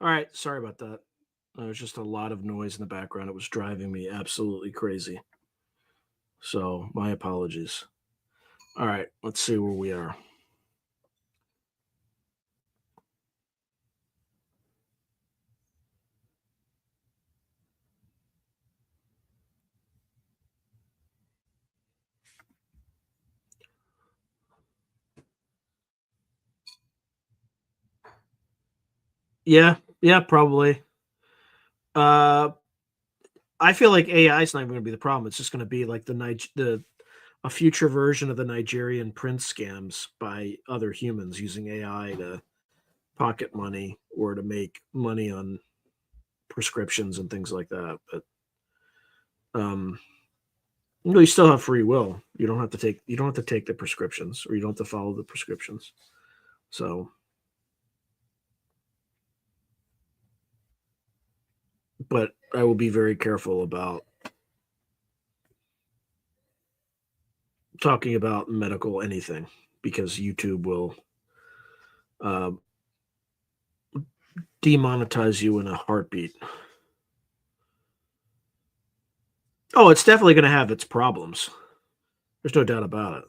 All right, sorry about that. There was just a lot of noise in the background. It was driving me absolutely crazy. So, my apologies. All right, let's see where we are. Yeah, yeah, probably. I feel like AI is not even going to be the problem. It's just going to be like a future version of the Nigerian prince scams by other humans using AI to pocket money or to make money on prescriptions and things like that. But you still have free will. You don't have to take the prescriptions, or you don't have to follow the prescriptions. So, but I will be very careful about talking about medical anything, because YouTube will uh, demonetize you in a heartbeat. Oh, it's definitely going to have its problems. There's no doubt about it.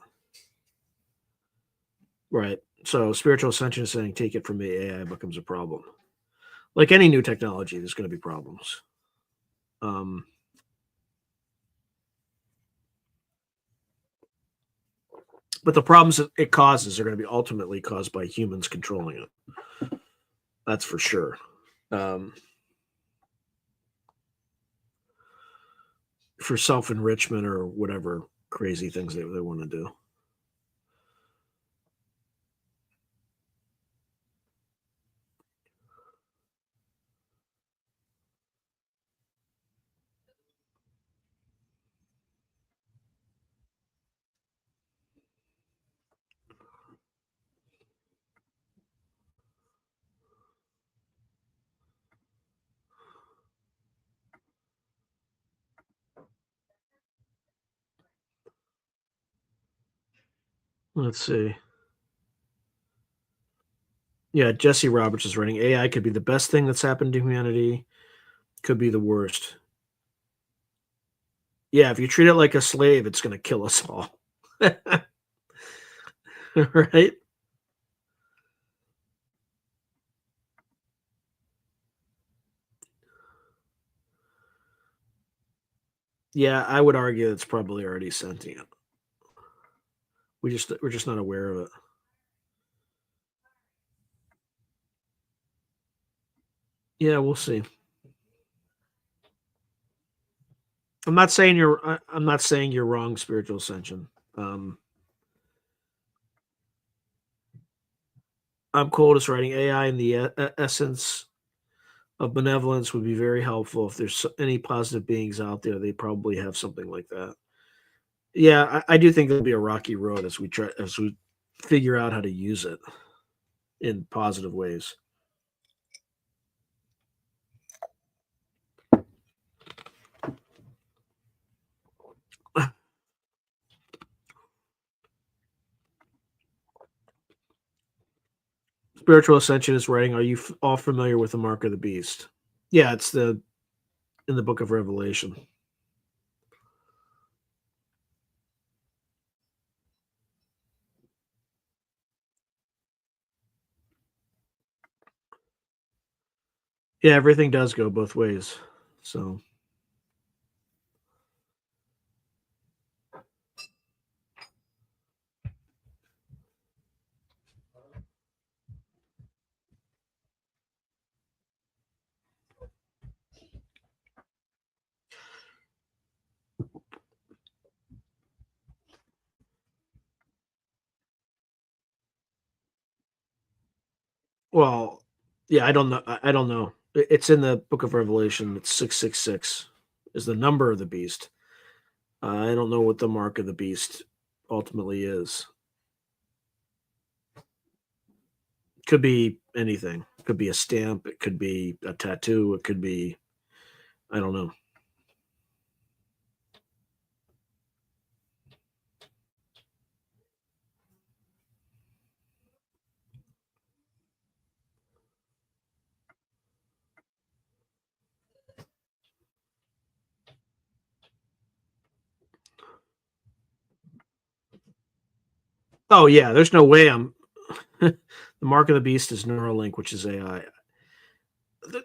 Right. So spiritual ascension is saying, take it from me, AI becomes a problem. Like any new technology, there's going to be problems. But the problems that it causes are going to be ultimately caused by humans controlling it. That's for sure. For self-enrichment or whatever crazy things they want to do. Let's see. Yeah, Jesse Roberts is writing, AI could be the best thing that's happened to humanity, could be the worst. Yeah, if you treat it like a slave, it's going to kill us all. Right? Yeah, I would argue it's probably already sentient. We're just not aware of it. Yeah, we'll see. I'm not saying you're wrong, spiritual ascension. I'm coldest writing, AI in the essence of benevolence would be very helpful. If there's any positive beings out there, they probably have something like that. Yeah, I do think there'll be a rocky road as we figure out how to use it in positive ways. Spiritual Ascension is writing, are you all familiar with the mark of the beast? Yeah, it's in the book of Revelation. Yeah, everything does go both ways. So, well, yeah, I don't know. I don't know. It's in the book of Revelation. It's 666 is the number of the beast. I don't know what the mark of the beast ultimately is. Could be anything. Could be a stamp. It could be a tattoo. It could be, I don't know. Oh yeah, there's no way I'm. The mark of the beast is Neuralink, which is AI.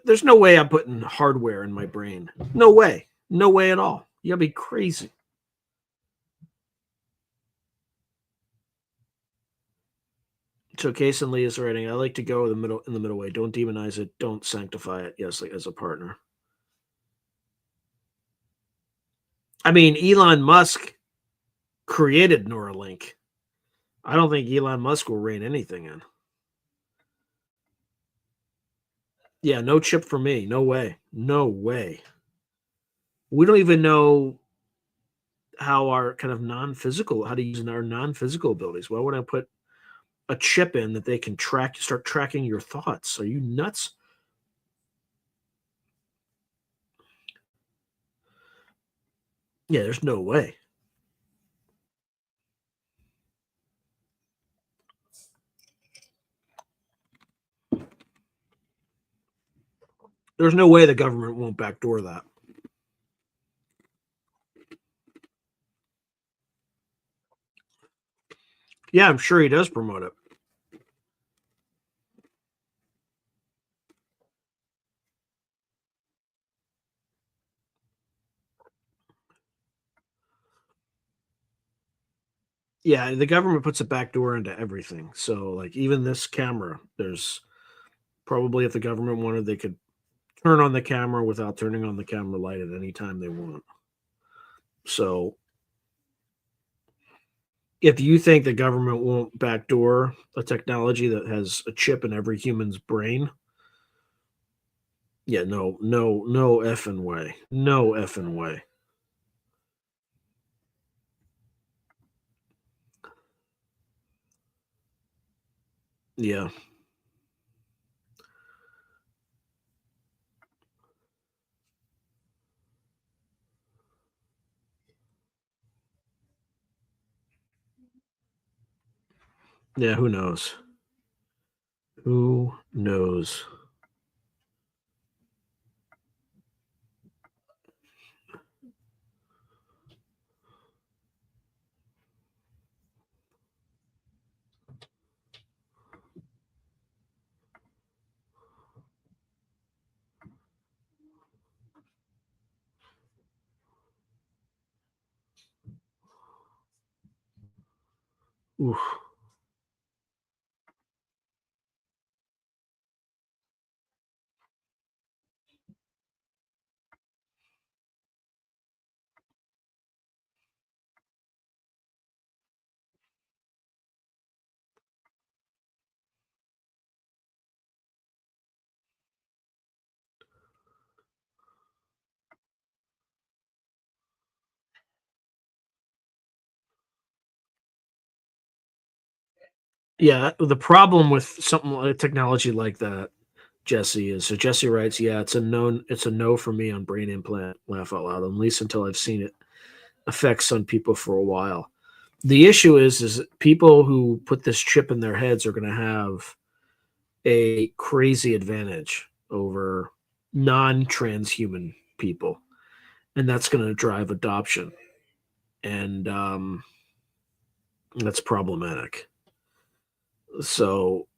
There's no way I'm putting hardware in my brain. No way. No way at all. You gotta be crazy. So Case and Lee is writing, I like to go in the middle way. Don't demonize it. Don't sanctify it. Yes, like as a partner. I mean, Elon Musk created Neuralink. I don't think Elon Musk will rein anything in. Yeah, no chip for me. No way. No way. We don't even know how our kind of non-physical, how to use our non-physical abilities. Why would I put a chip in that they can start tracking your thoughts? Are you nuts? Yeah, there's no way. There's no way the government won't backdoor that. Yeah, I'm sure he does promote it. Yeah, the government puts a backdoor into everything. So, like, even this camera, there's probably, if the government wanted, they could turn on the camera without turning on the camera light at any time they want. So, if you think the government won't backdoor a technology that has a chip in every human's brain, yeah, no effing way. No effing way. Yeah. Yeah, who knows? Who knows? Oof. Yeah, the problem with something like technology like that, Jesse, is so Jesse writes, yeah, it's a no for me on brain implant, laugh out loud, at least until I've seen it effects on people for a while. The issue is that people who put this chip in their heads are gonna have a crazy advantage over non-transhuman people, and that's gonna drive adoption. And that's problematic. So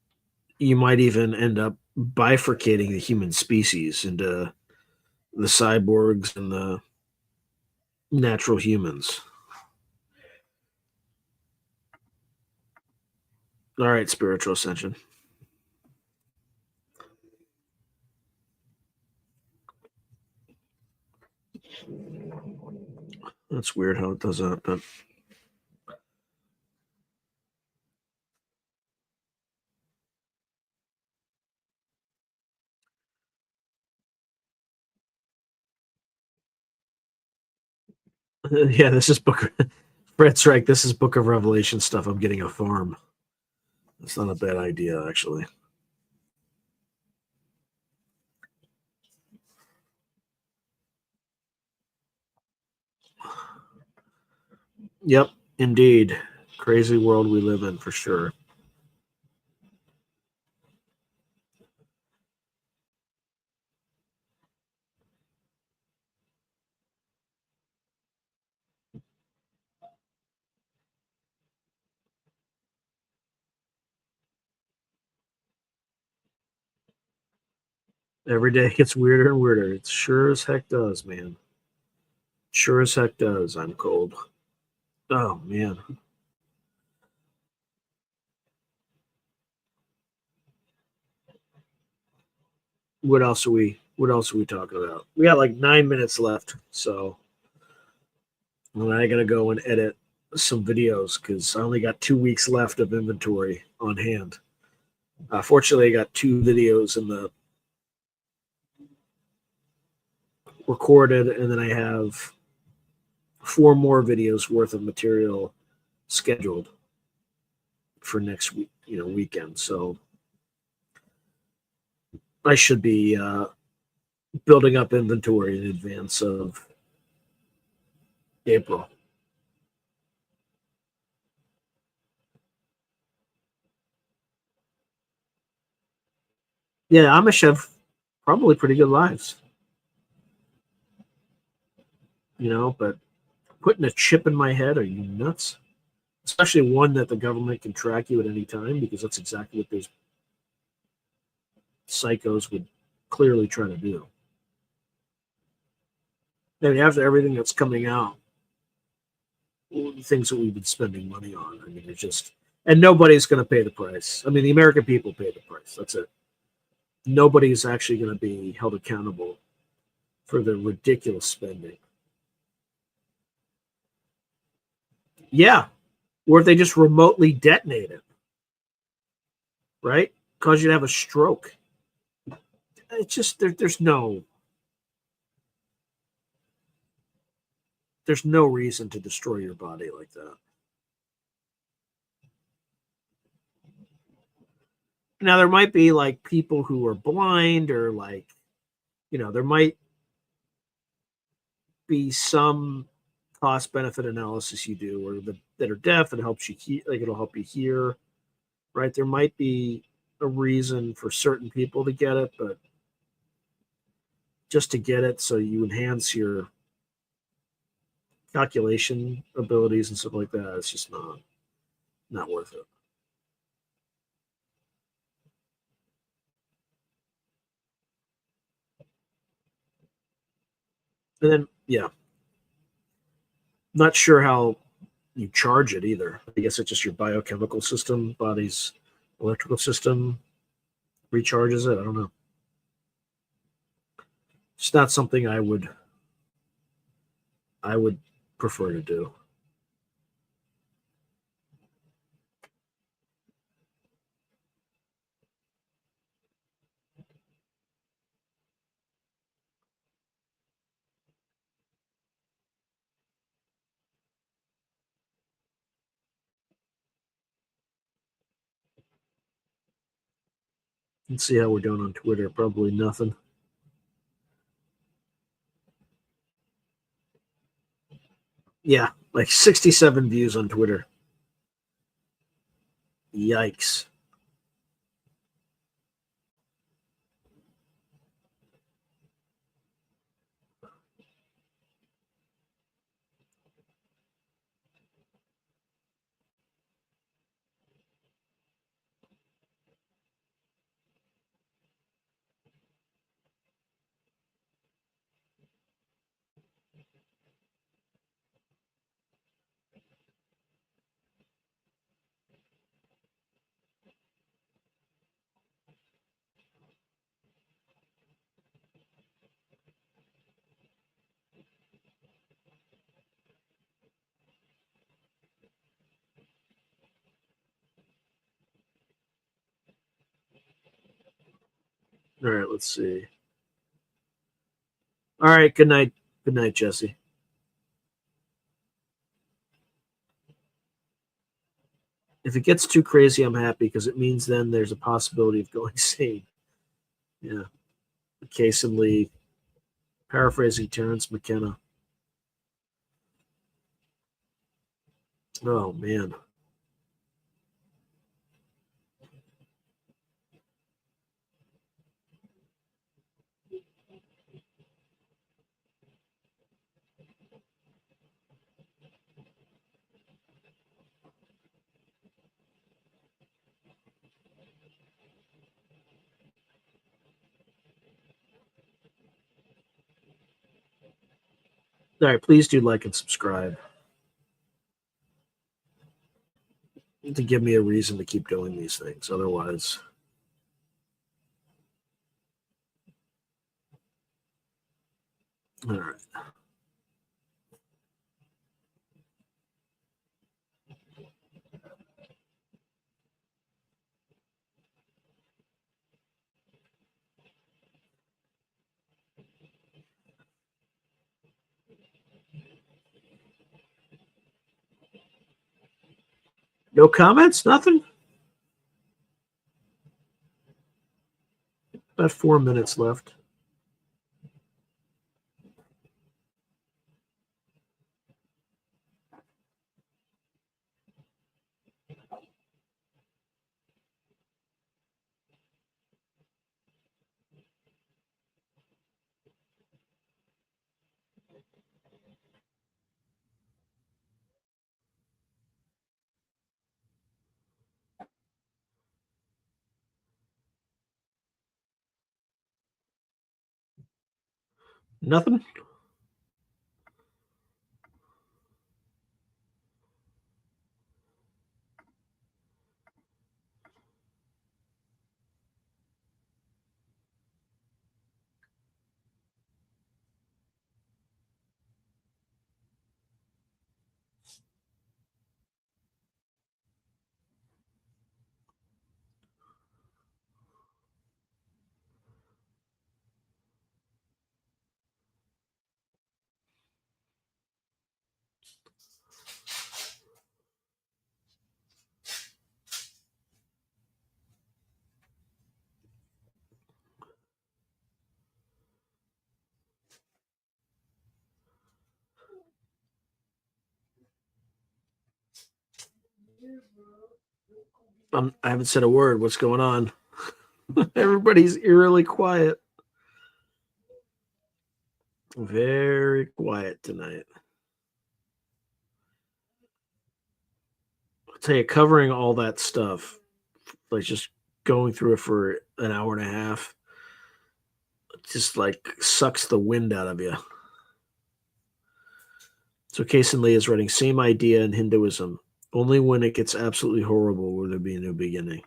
you might even end up bifurcating the human species into the cyborgs and the natural humans. All right, spiritual ascension. That's weird how it does that, but yeah, this is book. Brett's right. This is Book of Revelation stuff. I'm getting a farm. That's not a bad idea, actually. Yep, indeed. Crazy world we live in for sure. Every day gets weirder and weirder. It sure as heck does, man. Sure as heck does. I'm cold. Oh man. What else are we talking about? We got like 9 minutes left. So And I got to go and edit some videos because I only got 2 weeks left of inventory on hand. Fortunately, I got 2 videos in the recorded, and then I have 4 more videos worth of material scheduled for next week, weekend. So I should be building up inventory in advance of April. Yeah, Amish have probably pretty good lives, but putting a chip in my head, are you nuts? Especially one that the government can track you at any time, because that's exactly what those psychos would clearly try to do. I mean, after everything that's coming out, things that we've been spending money on, I mean, it's just, and nobody's going to pay the price. I mean, the American people pay the price. That's it. Nobody's actually going to be held accountable for the ridiculous spending. Yeah. Or if they just remotely detonate it, right? Cause you to have a stroke. It's just, there's no reason to destroy your body like that. Now, there might be like people who are blind, or like, there might be some cost benefit analysis you do, or that are deaf, and helps you hear, like it'll help you hear, right? There might be a reason for certain people to get it, but just to get it so you enhance your calculation abilities and stuff like that, it's just not worth it. And then, yeah, not sure how you charge it either. I guess it's just your biochemical system, body's electrical system recharges it. I don't know. It's not something I would prefer to do. Let's see how we're doing on Twitter. Probably nothing. Yeah, like 67 views on Twitter. Yikes. All right, let's see. All right, good night. Good night, Jesse. If it gets too crazy, I'm happy, because it means then there's a possibility of going sane. Yeah. Case and Lee, paraphrasing Terence McKenna. Oh, man. All right, please do like and subscribe to give me a reason to keep doing these things. Otherwise, all right. No comments? Nothing? About 4 minutes left. Nothing? I haven't said a word. What's going on? Everybody's eerily quiet. Very quiet tonight. I'll tell you, covering all that stuff, like just going through it for an hour and a half, just like sucks the wind out of you. So Kason Lee is writing, same idea in Hinduism. Only when it gets absolutely horrible will there be a new beginning.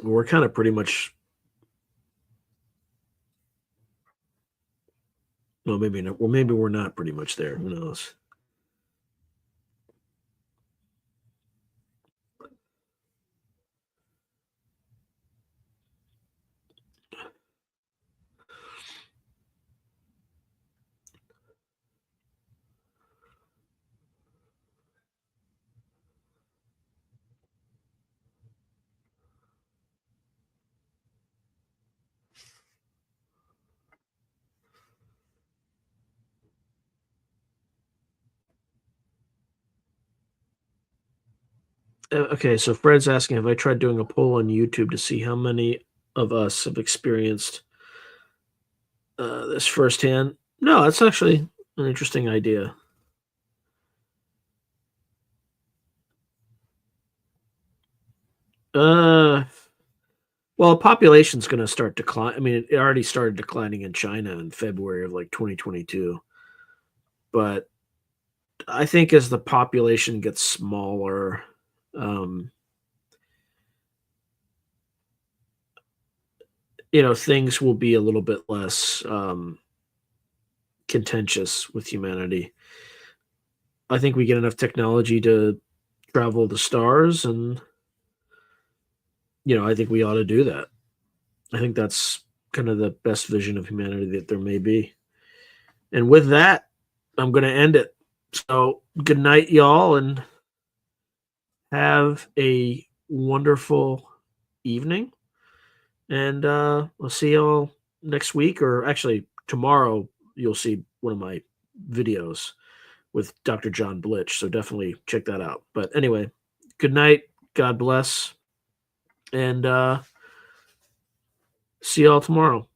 We're kind of pretty much, well, maybe not. Well, maybe we're not pretty much there. Who knows? Okay, so Fred's asking, have I tried doing a poll on YouTube to see how many of us have experienced this firsthand? No, that's actually an interesting idea. Well, population's going to start decline. I mean, it already started declining in China in February of like 2022. But I think as the population gets smaller, things will be a little bit less contentious with humanity. I think we get enough technology to travel the stars, and I think we ought to do that. I think that's kind of the best vision of humanity that there may be. And with that, I'm going to end it. So good night, y'all, and have a wonderful evening. And we'll see y'all next week, or actually tomorrow. You'll see one of my videos with Dr. John Blitch. So definitely check that out. But anyway, good night. God bless. And see y'all tomorrow.